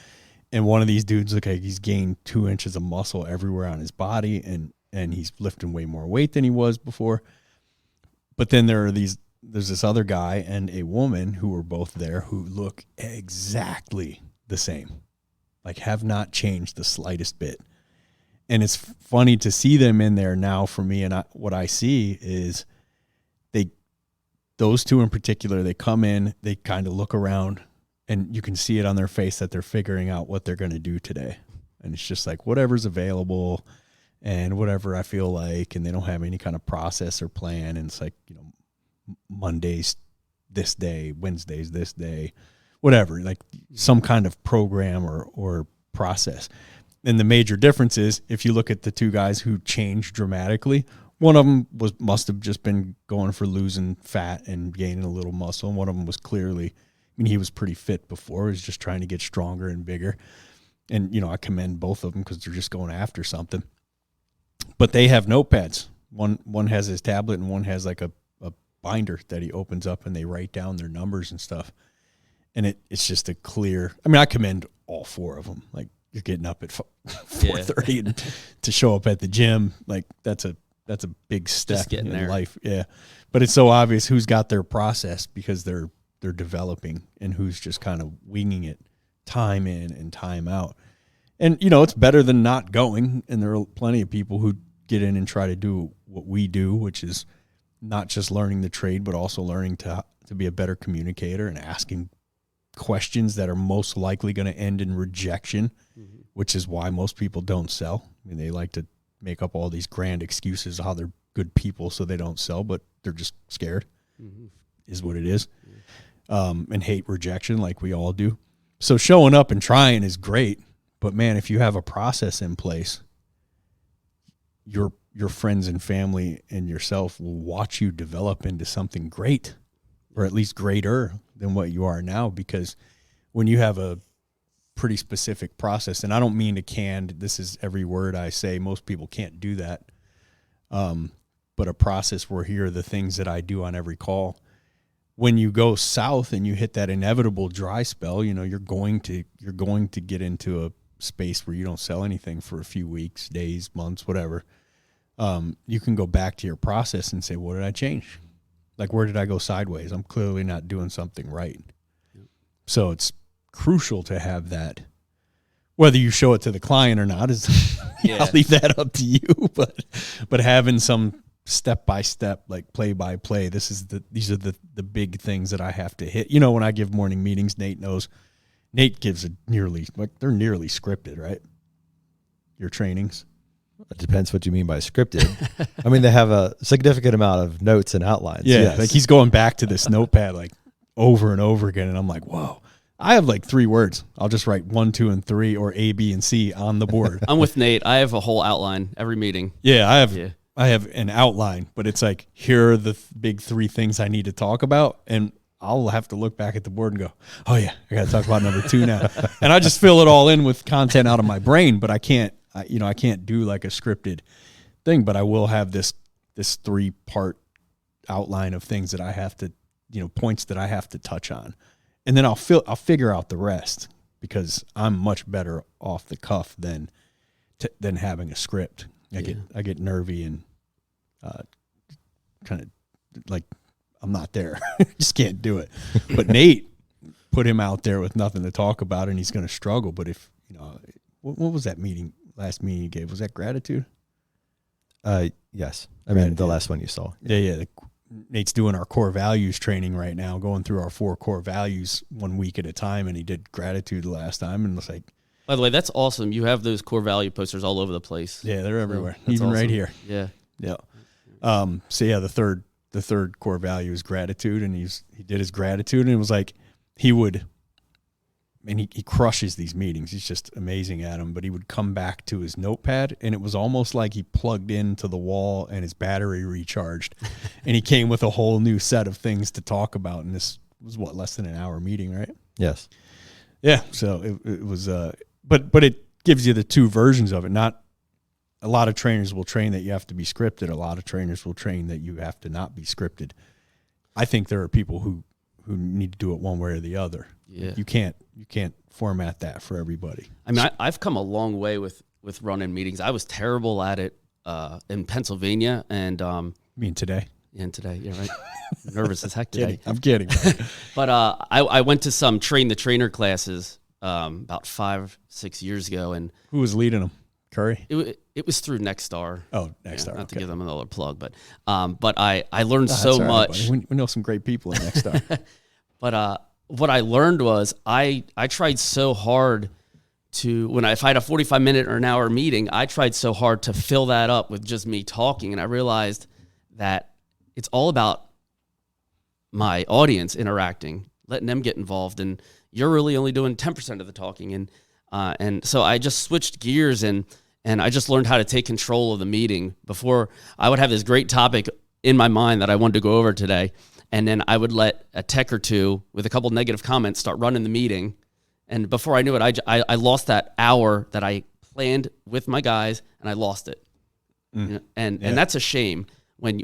And one of these dudes look like he's gained 2 inches of muscle everywhere on his body, and he's lifting way more weight than he was before. But then there's this other guy and a woman who were both there who look exactly the same, like have not changed the slightest bit. And it's funny to see them in there now for me. And what I see is those two in particular, they come in, they kind of look around, and you can see it on their face that they're figuring out what they're going to do today. And it's just like whatever's available and whatever I feel like, and they don't have any kind of process or plan. And it's like, you know, Mondays this day, Wednesdays this day, whatever, like some kind of program or process. And the major difference is, if you look at the two guys who changed dramatically, one of them must have just been going for losing fat and gaining a little muscle. And one of them was clearly, I mean, he was pretty fit before. He was just trying to get stronger and bigger. And, you know, I commend both of them because they're just going after something. But they have notepads. One has his tablet, and one has like a binder that he opens up, and they write down their numbers and stuff. And it's just a clear, I mean, I commend all four of them. Like, you're getting up at 4:30 and to show up at the gym. Like, that's a big step in there. Life. Yeah. But it's so obvious who's got their process because they're developing, and who's just kind of winging it time in and time out. And, you know, it's better than not going. And there are plenty of people who get in and try to do what we do, which is not just learning the trade, but also learning to be a better communicator and asking questions that are most likely going to end in rejection, which is why most people don't sell. I mean, they like to make up all these grand excuses how they're good people so they don't sell, but they're just scared, is what it is, and hate rejection like we all do. So showing up and trying is great, but man, if you have a process in place, your friends and family and yourself will watch you develop into something great, or at least greater than what you are now. Because when you have a pretty specific process, and I don't mean to canned, this is every word I say, most people can't do that. But a process where here are the things that I do on every call. When you go south and you hit that inevitable dry spell, you know, you're going to get into a space where you don't sell anything for a few weeks, days, months, whatever. You can go back to your process and say, what did I change? Like, where did I go sideways? I'm clearly not doing something right. So it's crucial to have that. Whether you show it to the client or not is, I'll leave that up to you. But having some step-by-step, like play-by-play, these are the big things that I have to hit. You know, when I give morning meetings, Nate knows. Nate gives they're nearly scripted, right? Your trainings. It depends what you mean by scripted. I mean, they have a significant amount of notes and outlines. Yeah, yes. Like he's going back to this notepad like over and over again, and I'm like, whoa. I have like 3 words. I'll just write 1, 2, and 3, or A, B, and C on the board. I'm with Nate. I have a whole outline every meeting. Yeah, I have an outline, but it's like, here are the big 3 things I need to talk about, and I'll have to look back at the board and go, oh yeah, I got to talk about number 2 now. And I just fill it all in with content out of my brain, but I can't do like a scripted thing, but I will have this 3-part outline of things that I have to, points that I have to touch on. And then I'll figure out the rest, because I'm much better off the cuff than having a script. I get nervy and kind of like I'm not there. Just can't do it. But Nate, put him out there with nothing to talk about, and he's going to struggle. But if what was that last meeting you gave? Was that gratitude? Yes. I mean, the last one you saw. Yeah. Nate's doing our core values training right now, going through our 4 core values 1 week at a time, and he did gratitude the last time, and it's like. By the way, that's awesome. You have those core value posters all over the place. Yeah, they're everywhere, even awesome. Right here. Yeah. So yeah, the third core value is gratitude, and he did his gratitude, and it was like he would and he crushes these meetings. He's just amazing at them. But he would come back to his notepad, and it was almost like he plugged into the wall and his battery recharged. And he came with a whole new set of things to talk about. And this was, less than an hour meeting, right? Yes. Yeah. So it was, but it gives you the two versions of it. Not a lot of trainers will train that you have to be scripted. A lot of trainers will train that you have to not be scripted. I think there are people who need to do it one way or the other. Yeah. You can't format that for everybody. I mean, I've come a long way with running meetings. I was terrible at it in Pennsylvania, and You mean today? and today, yeah, right. Nervous as heck today. I'm kidding. But I went to some train the trainer classes about 5-6 years ago, and Who was leading them? Curry? it was through Nexstar. Oh, Nexstar. Not to Okay. give them another plug, but I learned That's so all right, much. buddy. We know some great people at Nexstar. But what I learned was I tried so hard to if I had a 45-minute or an hour meeting, I tried so hard to fill that up with just me talking, and I realized that it's all about my audience interacting, letting them get involved, and you're really only doing 10% of the talking, and so I just switched gears and I just learned how to take control of the meeting. Before, I would have this great topic in my mind that I wanted to go over today, and then I would let a tech or two with a couple negative comments start running the meeting, and before I knew it, I lost that hour that I planned with my guys, and I lost it, and that's a shame when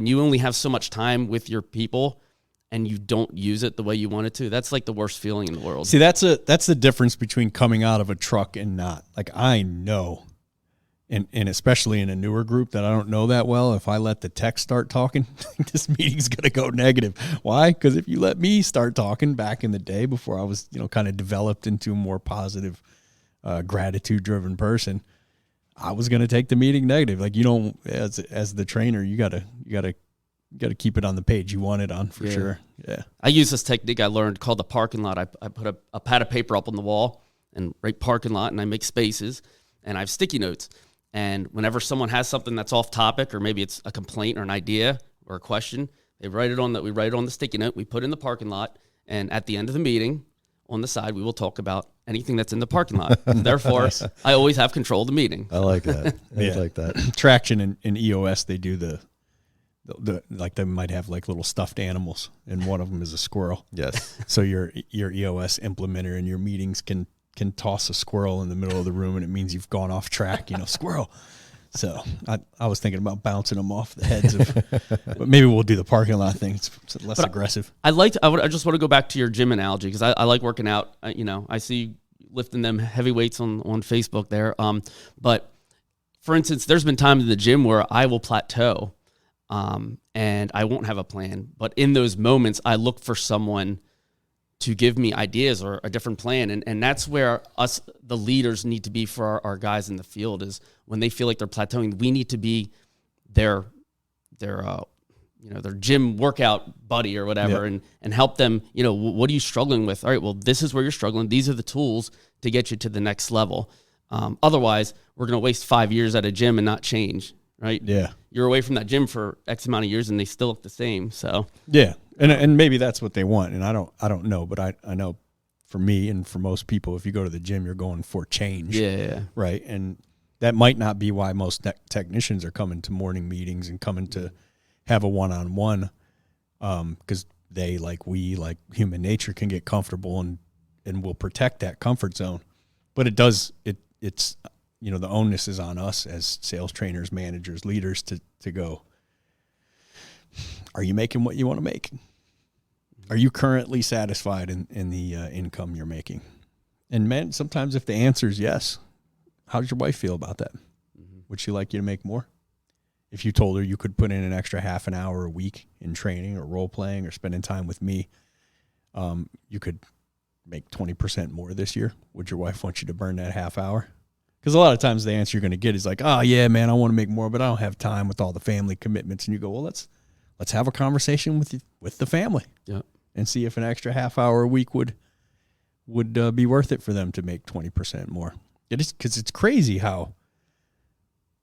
you only have so much time with your people and you don't use it the way you want it to. That's like the worst feeling in the world. See, that's the difference between coming out of a truck and not. Like, I know, and especially in a newer group that I don't know that well, if I let the tech start talking, this meeting's going to go negative. Why? Because if you let me start talking back in the day before I was, kind of developed into a more positive, gratitude-driven person, I was going to take the meeting negative. Like, as the trainer, you got to keep it on the page you want it on for sure. Yeah. I use this technique I learned called the parking lot. I put a pad of paper up on the wall and write parking lot, and I make spaces, and I have sticky notes. And whenever someone has something that's off topic, or maybe it's a complaint or an idea or a question, we write it on the sticky note, we put in the parking lot, and at the end of the meeting, on the side, we will talk about anything that's in the parking lot. Therefore, I always have control of the meeting. I like that. I like that. Traction in EOS, they do the like, they might have like little stuffed animals, and one of them is a squirrel. Yes. So your EOS implementer in your meetings can toss a squirrel in the middle of the room, and it means you've gone off track. Squirrel. So I was thinking about bouncing them off the heads of, but maybe we'll do the parking lot thing. It's less aggressive. I just want to go back to your gym analogy, because I like working out. I see you lifting them heavy weights on Facebook there. But for instance, there's been times in the gym where I will plateau, and I won't have a plan. But in those moments, I look for someone to give me ideas or a different plan. And that's where us, the leaders, need to be for our guys in the field, is when they feel like they're plateauing, we need to be their gym workout buddy or whatever, and help them, what are you struggling with? All right, well, this is where you're struggling. These are the tools to get you to the next level. Otherwise, we're going to waste 5 years at a gym and not change, right? Yeah. You're away from that gym for X amount of years and they still look the same. So yeah. And maybe that's what they want. And I don't know, but I know for me and for most people, if you go to the gym, you're going for change. Yeah. Right. And that might not be why most technicians are coming to morning meetings and coming to have a one-on-one, because they, like human nature, can get comfortable and will protect that comfort zone. But it's the onus is on us as sales trainers, managers, leaders to go, are you making what you want to make? Are you currently satisfied in the income you're making? And man, sometimes if the answer is yes, how does your wife feel about that? Mm-hmm. Would she like you to make more? If you told her you could put in an extra half an hour a week in training or role playing or spending time with me, you could make 20% more this year. Would your wife want you to burn that half hour? Because a lot of times the answer you're going to get is like, oh yeah, man, I want to make more, but I don't have time with all the family commitments. And you go, well, let's have a conversation with the family, and see if an extra half hour a week would be worth it for them to make 20% more. It is, because it's crazy how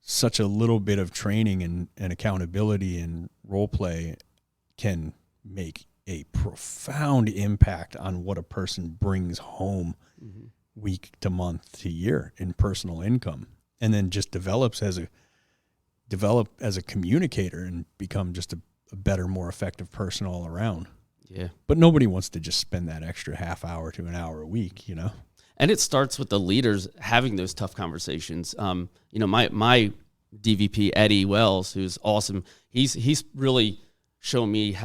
such a little bit of training and accountability and role play can make a profound impact on what a person brings home week to month to year in personal income, and then just develop as a communicator and become just a better, more effective person all around. Yeah. But nobody wants to just spend that extra half hour to an hour a week, you know? And it starts with the leaders having those tough conversations. My DVP, Eddie Wells, who's awesome, he's really shown me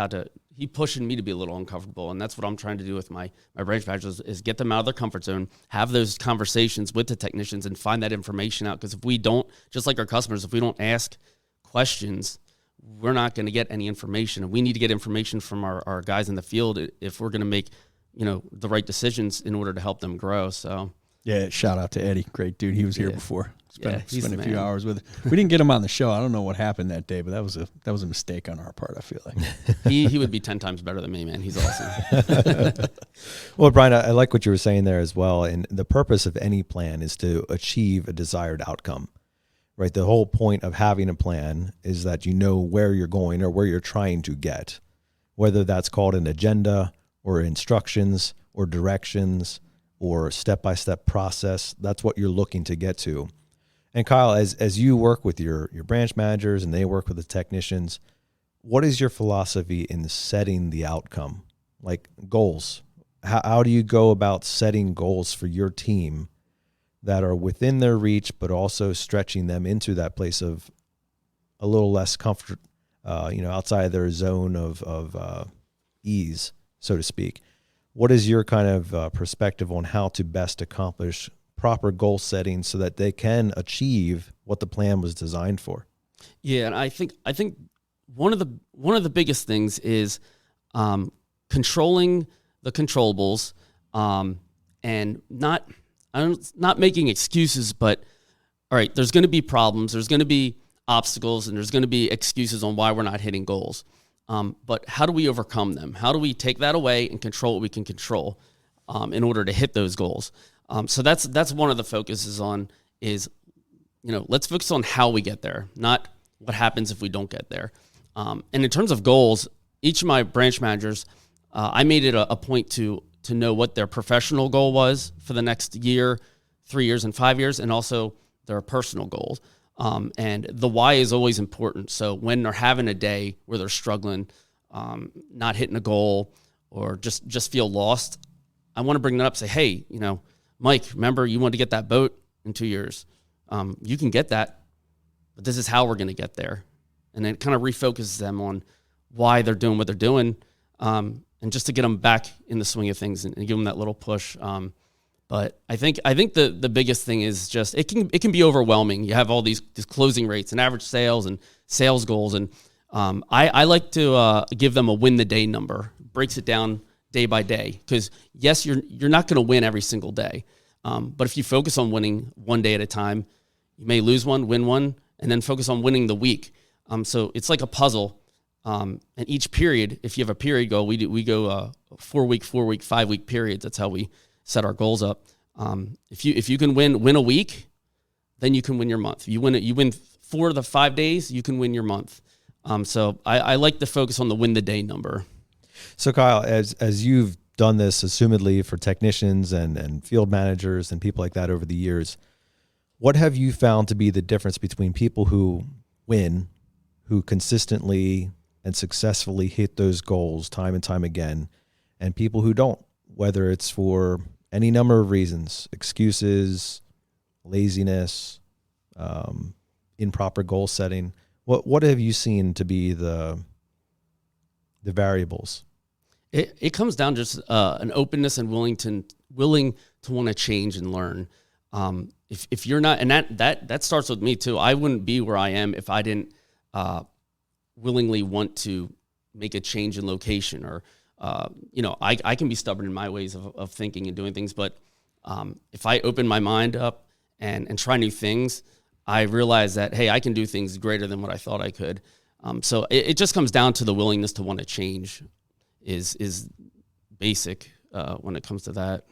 he's pushing me to be a little uncomfortable. And that's what I'm trying to do with my branch managers is get them out of their comfort zone, have those conversations with the technicians and find that information out. Because if we don't, just like our customers, if we don't ask questions, we're not going to get any information. And we need to get information from our guys in the field if we're going to make, the right decisions in order to help them grow. So yeah, shout out to Eddie. Great dude. He was here before. Spent a few man. hours with him. We didn't get him on the show. I don't know what happened that day, but that was a mistake on our part, I feel like. He would be 10 times better than me, man. He's awesome. Well, Brian, I like what you were saying there as well. And the purpose of any plan is to achieve a desired outcome, right? The whole point of having a plan is that you know where you're going or where you're trying to get, whether that's called an agenda or instructions or directions or step-by-step process. That's what you're looking to get to. And Kyle, as you work with your branch managers and they work with the technicians, what is your philosophy in setting the outcome? Like goals. How do you go about setting goals for your team that are within their reach, but also stretching them into that place of a little less comfort, outside of their zone of ease, so to speak? What is your kind of perspective on how to best accomplish proper goal setting so that they can achieve what the plan was designed for? Yeah, and I think one of the biggest things is controlling the controllables, and not making excuses. But all right, there's going to be problems, there's going to be obstacles, and there's going to be excuses on why we're not hitting goals. But how do we overcome them? How do we take that away and control what we can control in order to hit those goals? So that's one of the focuses on is, let's focus on how we get there, not what happens if we don't get there. And in terms of goals, each of my branch managers, I made it a point to know what their professional goal was for the next year, 3 years, and 5 years, and also their personal goals. And the why is always important. So when they're having a day where they're struggling, not hitting a goal, or just feel lost, I want to bring that up. Say, hey, Mike, remember you wanted to get that boat in 2 years. You can get that, but this is how we're going to get there. And then it kind of refocuses them on why they're doing what they're doing, and just to get them back in the swing of things and give them that little push. But I think the biggest thing is just it can be overwhelming. You have all these closing rates and average sales and sales goals, and I like to give them a win the day number. Breaks it down day by day, because yes, you're not going to win every single day, but if you focus on winning one day at a time, you may lose one, win one, and then focus on winning the week. So it's like a puzzle, and each period, if you have a period goal, we go 4 week, 5 week periods. That's how we set our goals up. If you can win a week, then you can win your month. You win 4 of the 5 days, you can win your month. So I like to focus on the win the day number. So Kyle, as you've done this assumedly for technicians and field managers and people like that over the years, what have you found to be the difference between people who win, who consistently and successfully hit those goals time and time again, and people who don't, whether it's for any number of reasons, excuses, laziness, improper goal setting? What have you seen to be the variables? It comes down to just an openness and willing to want to change and learn. If you're not, and that starts with me too. I wouldn't be where I am if I didn't willingly want to make a change in location, or I can be stubborn in my ways of thinking and doing things. But if I open my mind up and try new things, I realize that, hey, I can do things greater than what I thought I could. So it just comes down to the willingness to want to change is basic when it comes to that.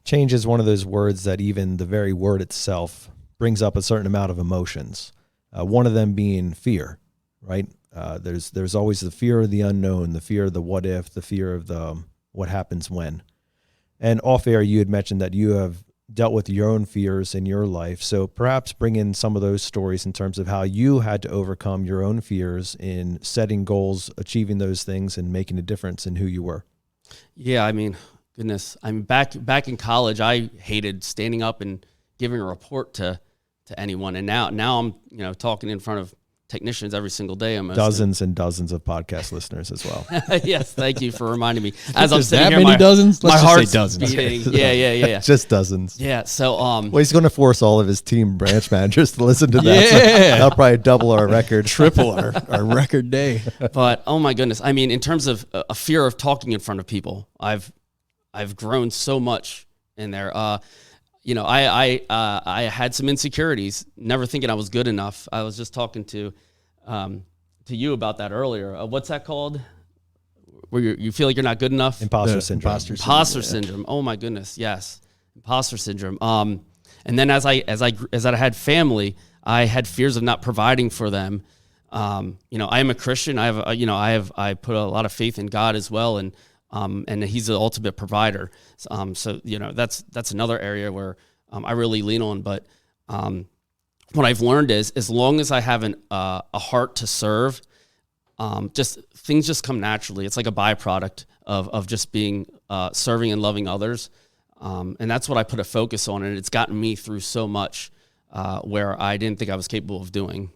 Change is one of those words that even the very word itself brings up a certain amount of emotions. One of them being fear. right? There's always the fear of the unknown, the fear of the what if, the fear of the what happens when. And off air, you had mentioned that you have dealt with your own fears in your life. So perhaps bring in some of those stories in terms of how you had to overcome your own fears in setting goals, achieving those things, and making a difference in who you were. Yeah, I mean, goodness. I mean, back in college, I hated standing up and giving a report to anyone. And now I'm, talking in front of technicians every single day. Almost. Dozens and dozens of podcast listeners as well. Yes, thank you for reminding me. As I'm sitting that here, many dozens? My Let's heart's just say dozens. beating. Yeah. Just dozens. Yeah. So, well, he's going to force all of his team branch managers to listen to that. Yeah. So that'll probably double our record. Triple our record day. But oh my goodness, I mean, in terms of a fear of talking in front of people, I've grown so much in there. I had some insecurities, never thinking I was good enough. I was just talking to you about that earlier. What's that called? Where you feel like you're not good enough? Imposter syndrome. Imposter syndrome. Oh my goodness, yes, imposter syndrome. And then as I had family, I had fears of not providing for them. I am a Christian. I put a lot of faith in God as well, and He's the ultimate provider. So that's another area where I really lean on. But what I've learned is, as long as I have a heart to serve, things just come naturally. It's like a byproduct of just being serving and loving others, and that's what I put a focus on, and it's gotten me through so much where I didn't think I was capable of doing.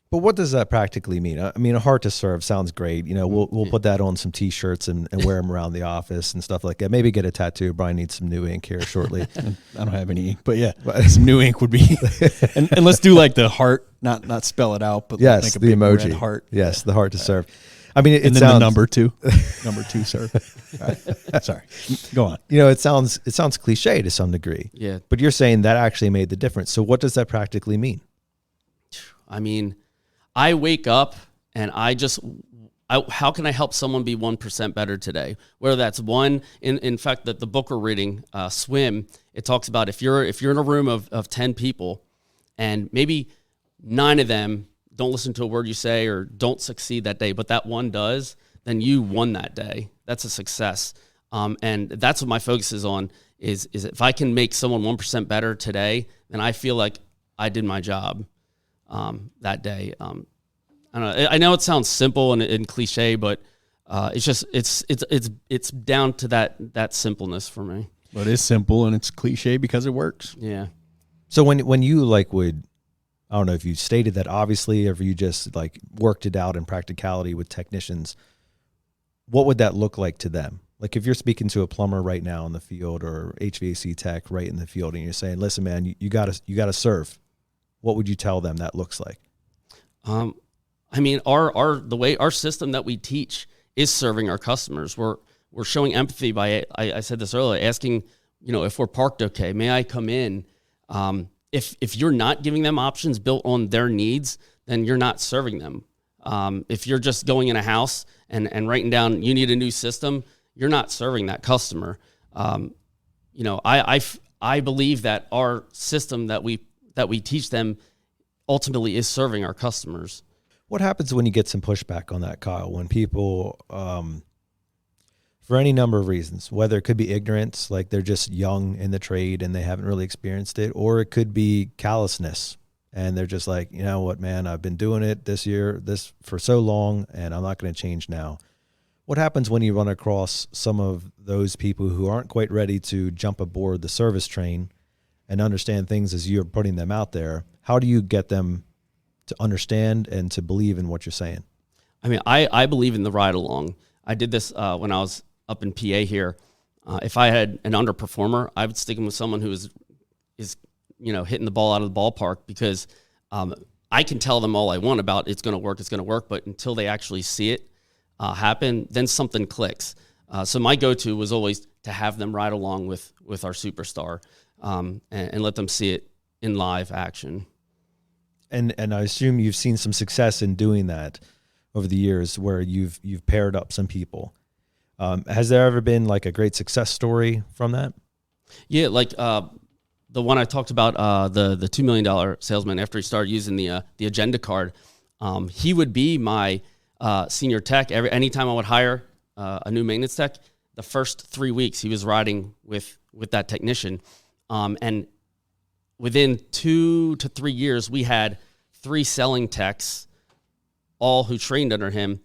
But what does that practically mean? I mean, a heart to serve sounds great. We'll put that on some T-shirts and wear them around the office and stuff like that. Maybe get a tattoo. Brian needs some new ink here shortly. I don't have any ink, but yeah, some new ink would be. and let's do like the heart, not spell it out, but yes, like a the big emoji red heart. Yes, the heart to serve. I mean, it then sounds, the number two, sir. All right. Sorry, go on. It sounds cliche to some degree. Yeah, but you're saying that actually made the difference. So what does that practically mean? I mean, I wake up and how can I help someone be 1% better today? Whether that's one, in fact, the book we're reading, Swim, it talks about if you're in a room of 10 people and maybe 9 of them don't listen to a word you say or don't succeed that day, but that one does, then you won that day. That's a success. And that's what my focus is on, is if I can make someone 1% better today, then I feel like I did my job that day. I don't know. I know it sounds simple and cliche, but it's down to that simpleness for me. But it's simple and it's cliche because it works. Yeah. So when you would, I don't know if you stated that obviously, or if you just worked it out in practicality with technicians, what would that look like to them? Like if you're speaking to a plumber right now in the field or HVAC tech right in the field, and you're saying, "Listen, man, you gotta serve." What would you tell them that looks like? I mean, the way our system that we teach is serving our customers. We're showing empathy by, I said this earlier, asking, if we're parked okay, may I come in? If you're not giving them options built on their needs, then you're not serving them. If you're just going in a house and writing down, you need a new system, you're not serving that customer. I believe that our system that we teach them ultimately is serving our customers. What happens when you get some pushback on that, Kyle? When people, for any number of reasons, whether it could be ignorance, like they're just young in the trade and they haven't really experienced it, or it could be callousness and they're just like, you know what, man, I've been doing it this for so long and I'm not going to change now. What happens when you run across some of those people who aren't quite ready to jump aboard the service train and understand things as you're putting them out there? How do you get them to understand and to believe in what you're saying? I mean, I believe in the ride along. I did this when I was up in PA here. If I had an underperformer, I would stick him with someone who is hitting the ball out of the ballpark, because I can tell them all I want about it's going to work, but until they actually see it happen, then something clicks. So my go-to was always to have them ride along with our superstar and let them see it in live action. And I assume you've seen some success in doing that over the years, where you've paired up some people. Has there ever been like a great success story from that? Yeah, like the one I talked about, the $2 million salesman, after he started using the agenda card, He would be my senior tech. Anytime I would hire a new maintenance tech, the first 3 weeks he was riding with that technician. And within 2 to 3 years, we had 3 selling techs, all who trained under him,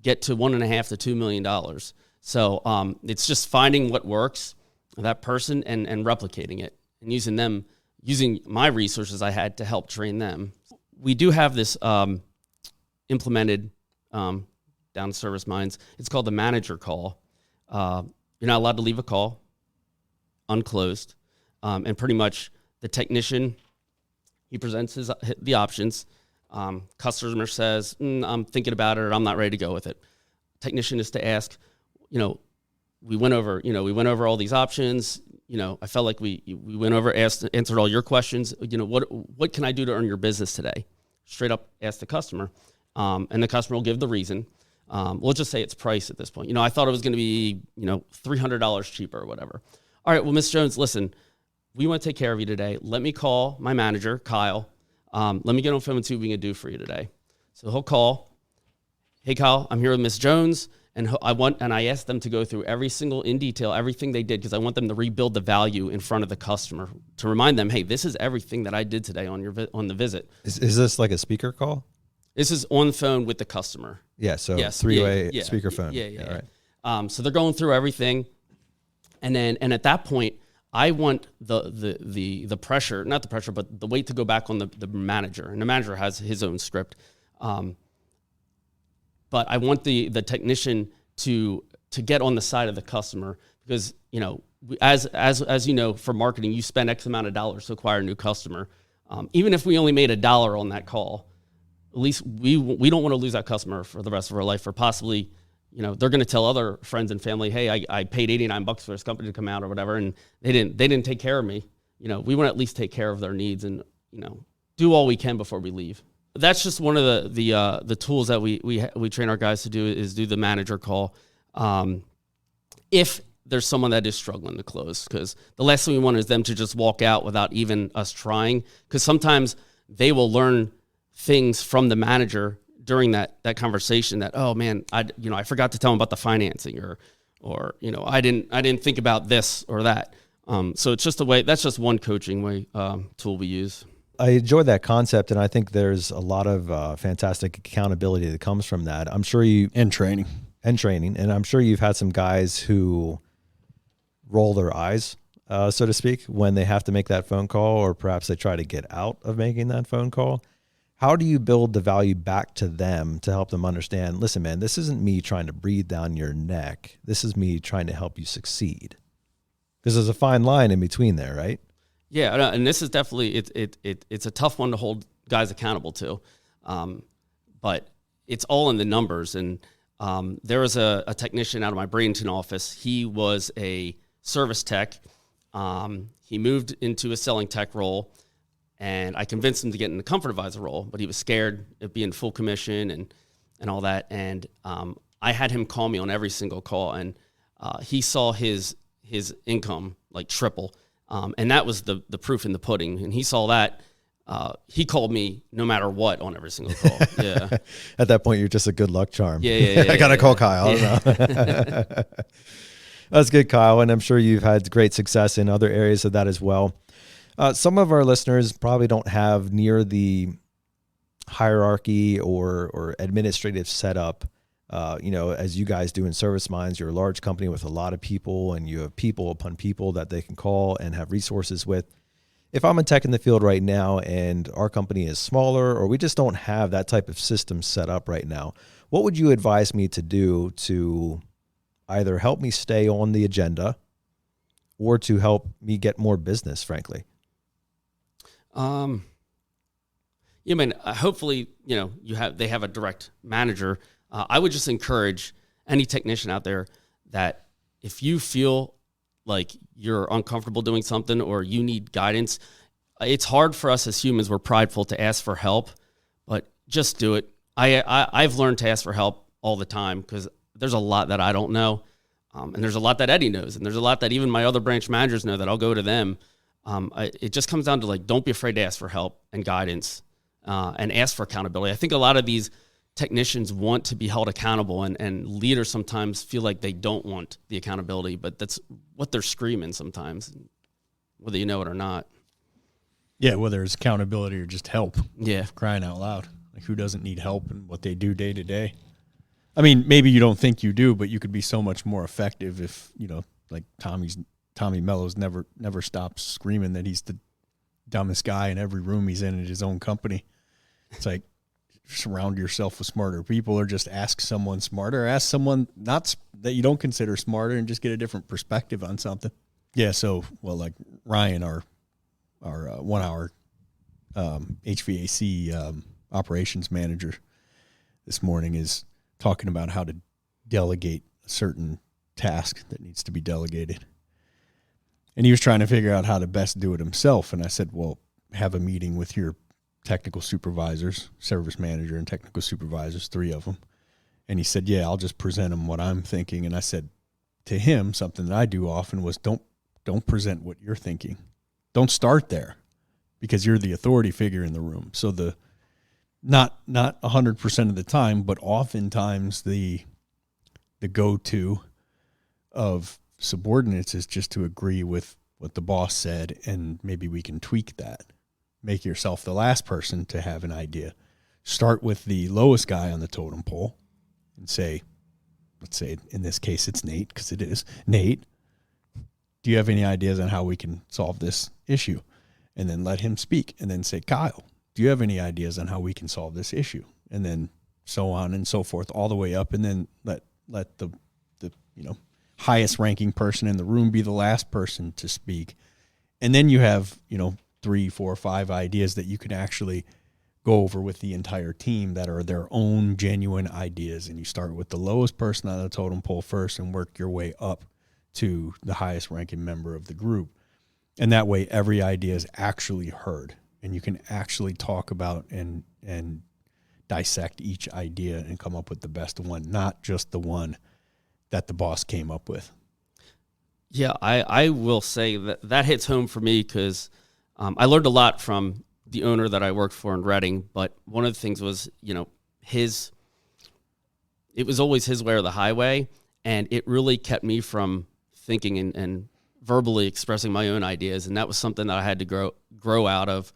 get to $1.5 to $2 million. So it's just finding what works for that person and replicating it and using my resources I had to help train them. We do have this implemented down service mines. It's called the manager call. You're not allowed to leave a call unclosed. And pretty much the technician, he presents the options. Customer says, I'm thinking about it, or I'm not ready to go with it. Technician is to ask, we went over all these options. I felt like we went over, answered all your questions. What can I do to earn your business today? Straight up ask the customer. And the customer will give the reason. We'll just say it's price at this point. I thought it was going to be, $300 cheaper or whatever. All right, well, Ms. Jones, listen, we want to take care of you today. Let me call my manager, Kyle. Let me get on film and see what we can do for you today. So he'll call. Hey, Kyle, I'm here with Ms. Jones. And I asked them to go through every single, in detail, everything they did, because I want them to rebuild the value in front of the customer to remind them, hey, this is everything that I did today on the visit. Is this like a speaker call? This is on the phone with the customer. Yeah, so yes, three-way speakerphone. Yeah. All right. So they're going through everything, and at that point, I want the pressure, not the pressure, but the weight to go back on the manager, and the manager has his own script. But I want the technician to get on the side of the customer, because as you know, for marketing, you spend X amount of dollars to acquire a new customer. Even if we only made $1 on that call, at least we don't want to lose that customer for the rest of our life, or possibly, they're going to tell other friends and family, hey, I paid $89 for this company to come out or whatever, and they didn't take care of me. We want to at least take care of their needs and do all we can before we leave. That's just one of the tools that we train our guys to do, is do the manager call. If there's someone that is struggling to close, because the last thing we want is them to just walk out without even us trying, because sometimes they will learn things from the manager during that conversation that, oh man, I forgot to tell them about the financing, or I didn't think about this or that. So it's just that's just one coaching tool we use. I enjoy that concept, and I think there's a lot of fantastic accountability that comes from that. I'm sure and training, and I'm sure you've had some guys who roll their eyes, so to speak, when they have to make that phone call, or perhaps they try to get out of making that phone call. How do you build the value back to them to help them understand, listen, man, this isn't me trying to breathe down your neck. This is me trying to help you succeed. Because there's a fine line in between there, right? Yeah, and this is definitely, it's a tough one to hold guys accountable to. But it's all in the numbers. And there was a technician out of my Bradenton office. He was a service tech. He moved into a selling tech role, and I convinced him to get in the comfort advisor role, but he was scared of being full commission and all that. And I had him call me on every single call, and he saw his income like triple. And that was the proof in the pudding. And he saw that. He called me no matter what on every single call. Yeah. At that point, you're just a good luck charm. Yeah. I got to call Kyle. Yeah. That's good, Kyle. And I'm sure you've had great success in other areas of that as well. Some of our listeners probably don't have near the hierarchy or administrative setup, as you guys do in service mines. You're a large company with a lot of people, and you have people upon people that they can call and have resources with. If I'm a tech in the field right now and our company is smaller, or we just don't have that type of system set up right now, what would you advise me to do to either help me stay on the agenda or to help me get more business, frankly? Hopefully, they have a direct manager. I would just encourage any technician out there that if you feel like you're uncomfortable doing something or you need guidance, it's hard for us as humans. We're prideful to ask for help, but just do it. I've learned to ask for help all the time, because there's a lot that I don't know. And there's a lot that Eddie knows, and there's a lot that even my other branch managers know that I'll go to them. It just comes down to, don't be afraid to ask for help and guidance. and ask for accountability. I think a lot of these technicians want to be held accountable, and leaders sometimes feel like they don't want the accountability, but that's what they're screaming sometimes, whether you know it or not. Yeah, whether it's accountability or just help. Yeah. Crying out loud. Like, who doesn't need help in what they do day to day? I mean, maybe you don't think you do, but you could be so much more effective if, like Tommy Mello's never stops screaming that he's the dumbest guy in every room he's in at his own company. It's like, surround yourself with smarter people, or just ask someone smarter. Ask someone that you don't consider smarter, and just get a different perspective on something. Yeah. So, like Ryan, our 1 hour HVAC operations manager this morning, is talking about how to delegate a certain task that needs to be delegated. And he was trying to figure out how to best do it himself. And I said, well, have a meeting with your technical supervisors, service manager and technical supervisors, 3 of them. And he said, yeah, I'll just present them what I'm thinking. And I said to him, something that I do often was, don't present what you're thinking. Don't start there, because you're the authority figure in the room. So not 100% of the time, but oftentimes the go-to of subordinates is just to agree with what the boss said, and maybe we can tweak that. Make yourself the last person to have an idea. Start with the lowest guy on the totem pole and say, let's say in this case it's Nate, because it is. Nate, do you have any ideas on how we can solve this issue? And then let him speak. And then say, Kyle, do you have any ideas on how we can solve this issue? And then so on and so forth, all the way up. And then let the highest ranking person in the room be the last person to speak. And then you have, 3, 4, 5 ideas that you can actually go over with the entire team that are their own genuine ideas. And you start with the lowest person on the totem pole first and work your way up to the highest ranking member of the group. And that way every idea is actually heard, and you can actually talk about and dissect each idea and come up with the best one, not just the one that the boss came up with. Yeah, I will say that hits home for me, because I learned a lot from the owner that I worked for in Reading, but one of the things was, it was always his way or the highway, and it really kept me from thinking and verbally expressing my own ideas, and that was something that I had to grow out of.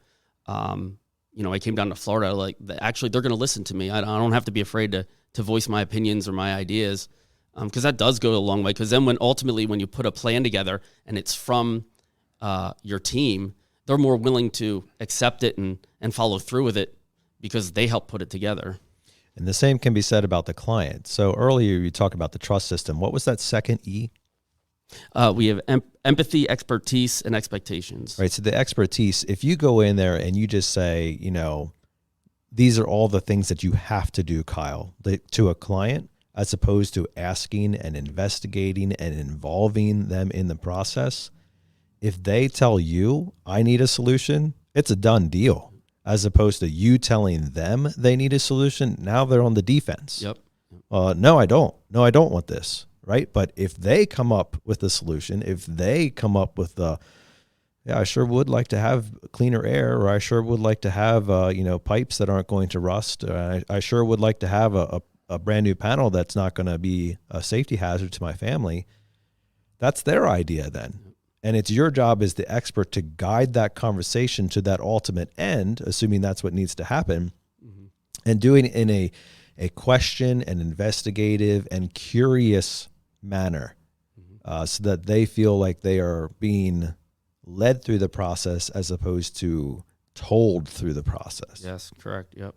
I came down to Florida, like, actually they're going to listen to me. I don't have to be afraid to voice my opinions or my ideas, because that does go a long way. Because then when you put a plan together and it's from your team, they're more willing to accept it and follow through with it, because they help put it together. And the same can be said about the client. So earlier you talked about the trust system. What was that second E? We have empathy, expertise, and expectations. Right. So the expertise, if you go in there and you just say, these are all the things that you have to do, Kyle, to a client, as opposed to asking and investigating and involving them in the process, if they tell you, I need a solution, it's a done deal. As opposed to you telling them they need a solution, now they're on the defense. Yep. No, I don't. No, I don't want this. Right. But if they come up with a solution, if they come up with I sure would like to have cleaner air, or I sure would like to have, pipes that aren't going to rust. I sure would like to have a brand new panel that's not going to be a safety hazard to my family. That's their idea then. And it's your job as the expert to guide that conversation to that ultimate end, assuming that's what needs to happen, and doing it in a question and investigative and curious manner, so that they feel like they are being led through the process as opposed to told through the process. Yes, correct. Yep.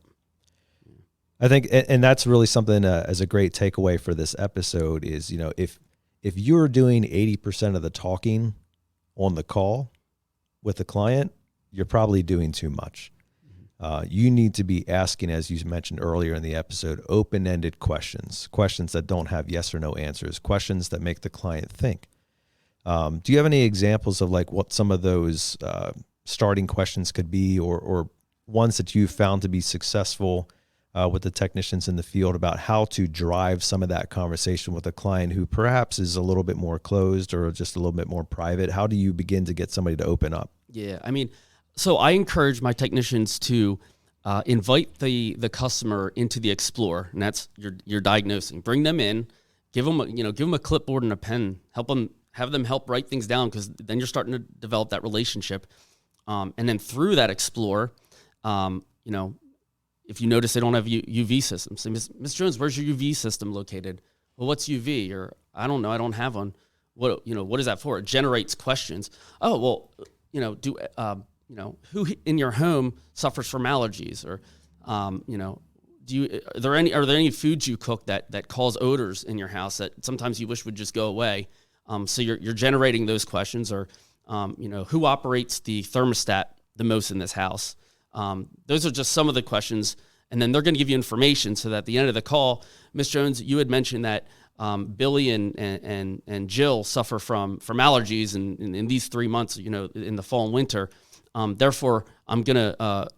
I think, and that's really something as a great takeaway for this episode is, if you're doing 80% of the talking on the call with the client, you're probably doing too much. You need to be asking, as you mentioned earlier in the episode, open-ended questions that don't have yes or no answers, questions that make the client think. Do you have any examples of like what some of those starting questions could be, or ones that you found to be successful with the technicians in the field about how to drive some of that conversation with a client who perhaps is a little bit more closed or just a little bit more private? How do you begin to get somebody to open up? Yeah, I mean, so I encourage my technicians to invite the customer into the Explorer, and that's your diagnosing. Bring them in, give them a clipboard and a pen, have them help write things down, because then you're starting to develop that relationship. And then through that Explorer, if you notice they don't have UV systems, say, Ms. Jones, where's your UV system located? Well, what's UV? Or I don't know, I don't have one. What is that for? It generates questions. Oh, well, who in your home suffers from allergies? Or, are there any foods you cook that cause odors in your house that sometimes you wish would just go away? So you're generating those questions. Or, who operates the thermostat the most in this house? Those are just some of the questions, and then they're going to give you information so that at the end of the call, Ms. Jones, you had mentioned that Billy and Jill suffer from allergies in these 3 months, in the fall and winter. Therefore, I'm going to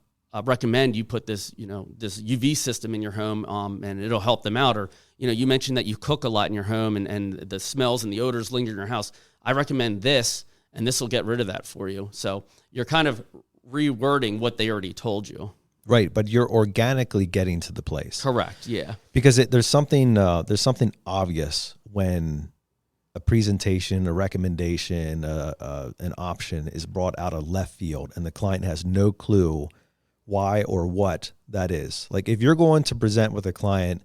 recommend you put this UV system in your home, and it'll help them out. Or, you mentioned that you cook a lot in your home, and the smells and the odors linger in your house. I recommend this, and this will get rid of that for you. So you're kind of rewording what they already told you. Right, but you're organically getting to the place. Correct, yeah. Because there's something obvious when a presentation, a recommendation, an option is brought out of left field and the client has no clue why or what that is. Like if you're going to present with a client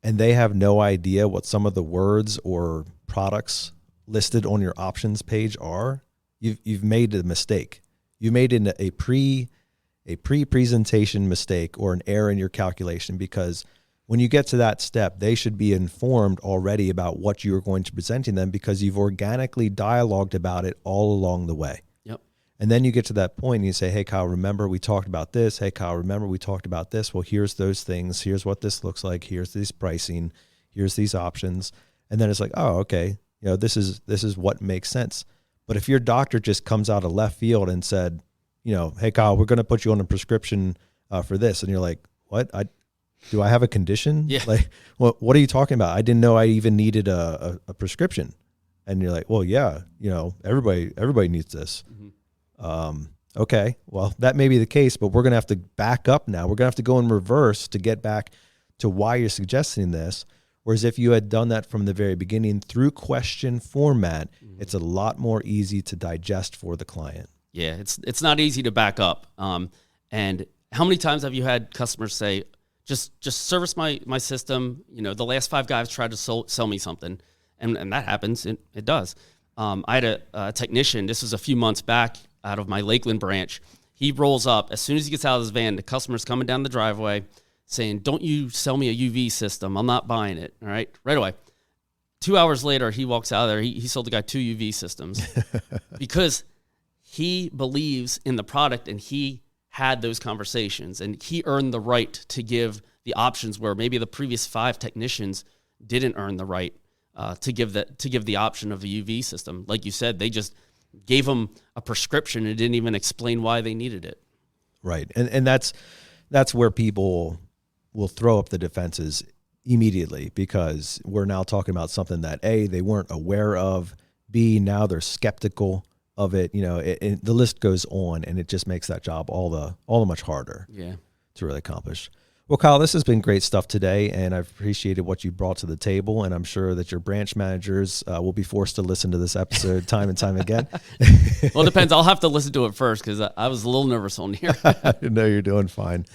and they have no idea what some of the words or products listed on your options page are, you've made a mistake. You made a pre-presentation mistake or an error in your calculation, because when you get to that step, they should be informed already about what you're going to present to them, because you've organically dialogued about it all along the way. Yep. And then you get to that point and you say, hey, Kyle, remember we talked about this. Hey, Kyle, remember we talked about this. Well, here's those things. Here's what this looks like. Here's this pricing. Here's these options. And then it's like, oh, okay. This is what makes sense. But if your doctor just comes out of left field and said, hey, Kyle, we're going to put you on a prescription for this. And you're like, what? Do I have a condition? Yeah. Like, what are you talking about? I didn't know I even needed a prescription. And you're like, well, yeah, everybody needs this. Mm-hmm. Okay, well, that may be the case, but we're going to have to back up now. We're going to have to go in reverse to get back to why you're suggesting this. Whereas if you had done that from the very beginning through question format, mm-hmm. it's a lot more easy to digest for the client. Yeah, it's not easy to back up. And how many times have you had customers say, just service my system? The last 5 guys tried to sell me something, and that happens. It does. I had a technician. This was a few months back out of my Lakeland branch. He rolls up as soon as he gets out of his van. The customer's coming down the driveway, saying, "Don't you sell me a UV system? I'm not buying it." All right away. 2 hours later, he walks out of there. He sold the guy 2 UV systems because he believes in the product, and he had those conversations, and he earned the right to give the options where maybe the previous 5 technicians didn't earn the right to give the option of a UV system. Like you said, they just gave him a prescription and didn't even explain why they needed it. Right, and that's where people will throw up the defenses immediately, because we're now talking about something that A, they weren't aware of, B, now they're skeptical of it. The list goes on, and it just makes that job all the much harder to really accomplish. Well, Kyle, this has been great stuff today, and I've appreciated what you brought to the table, and I'm sure that your branch managers will be forced to listen to this episode time and time again. Well, it depends. I'll have to listen to it first, because I was a little nervous on here. No, you're doing fine.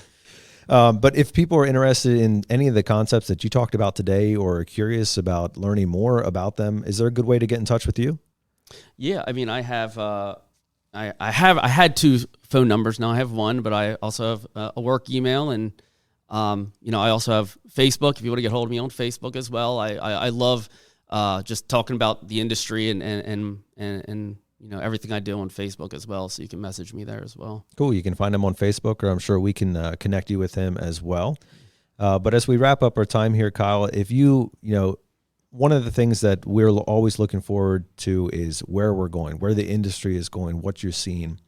But if people are interested in any of the concepts that you talked about today, or are curious about learning more about them, is there a good way to get in touch with you? Yeah, I mean, I have I had 2 phone numbers. Now I have 1, but I also have a work email, and I also have Facebook. If you want to get hold of me on Facebook as well, I love just talking about the industry and everything I do on Facebook as well. So you can message me there as well. Cool. You can find him on Facebook, or I'm sure we can connect you with him as well. But as we wrap up our time here, Kyle, if one of the things that we're always looking forward to is where we're going, where the industry is going, what you're seeing.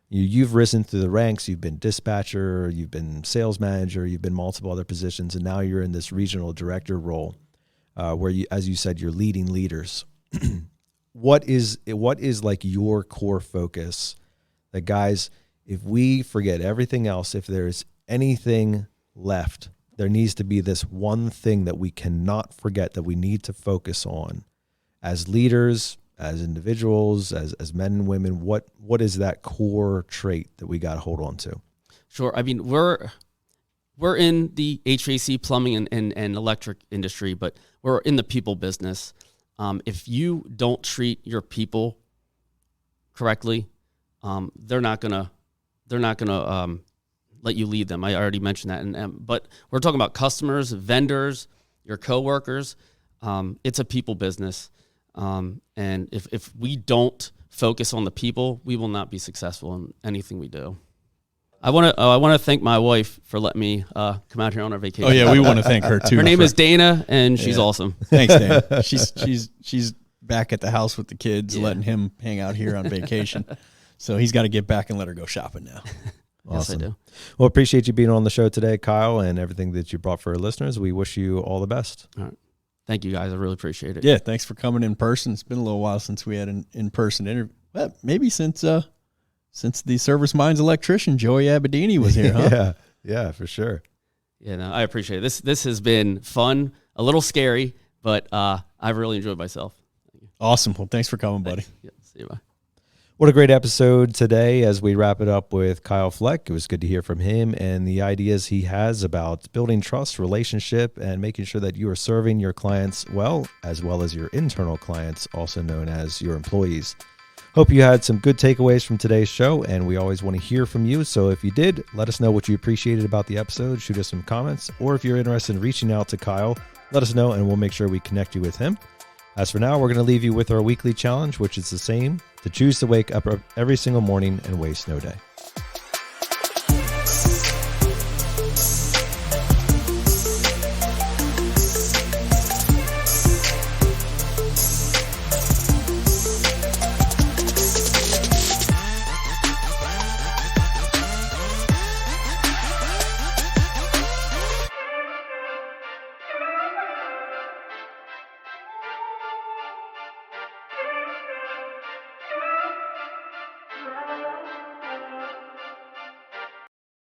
You've risen through the ranks. You've been dispatcher, you've been sales manager, you've been multiple other positions, and now you're in this regional director role where you, as you said, you're leading leaders. What is like your core focus that, guys, if we forget everything else, if there's anything left, there needs to be this one thing that we cannot forget, that we need to focus on as leaders, as individuals, as men and women. What is that core trait that we got to hold on to? Sure. I mean, we're in the HVAC, plumbing, and electric industry, but we're in the people business. If you don't treat your people correctly, they're not gonna let you lead them. I already mentioned that. But we're talking about customers, vendors, your coworkers. It's a people business. And if we don't focus on the people, we will not be successful in anything we do. I want to thank my wife for letting me come out here on our vacation. Oh yeah, we want to thank her too. Her name is Dana, and she's awesome. Thanks, Dana. She's back at the house with the kids, letting him hang out here on vacation. So he's got to get back and let her go shopping now. Awesome. Yes, I do. Well, appreciate you being on the show today, Kyle, and everything that you brought for our listeners. We wish you all the best. All right. Thank you, guys. I really appreciate it. Yeah, thanks for coming in person. It's been a little while since we had an in-person interview. Well, maybe since the Service Minds electrician, Joey Abedini, was here, huh? Yeah, for sure. Yeah, no, I appreciate it. This has been fun, a little scary, but I've really enjoyed myself. Thank you. Awesome. Well, thanks for coming, buddy. Thanks. Yeah, see you. Bye. What a great episode today as we wrap it up with Kyle Fleck. It was good to hear from him and the ideas he has about building trust, relationship, and making sure that you are serving your clients well as your internal clients, also known as your employees. Hope you had some good takeaways from today's show, and we always want to hear from you. So if you did, let us know what you appreciated about the episode. Shoot us some comments, or if you're interested in reaching out to Kyle, let us know, and we'll make sure we connect you with him. As for now, we're going to leave you with our weekly challenge, which is the same: to choose to wake up every single morning and waste no day.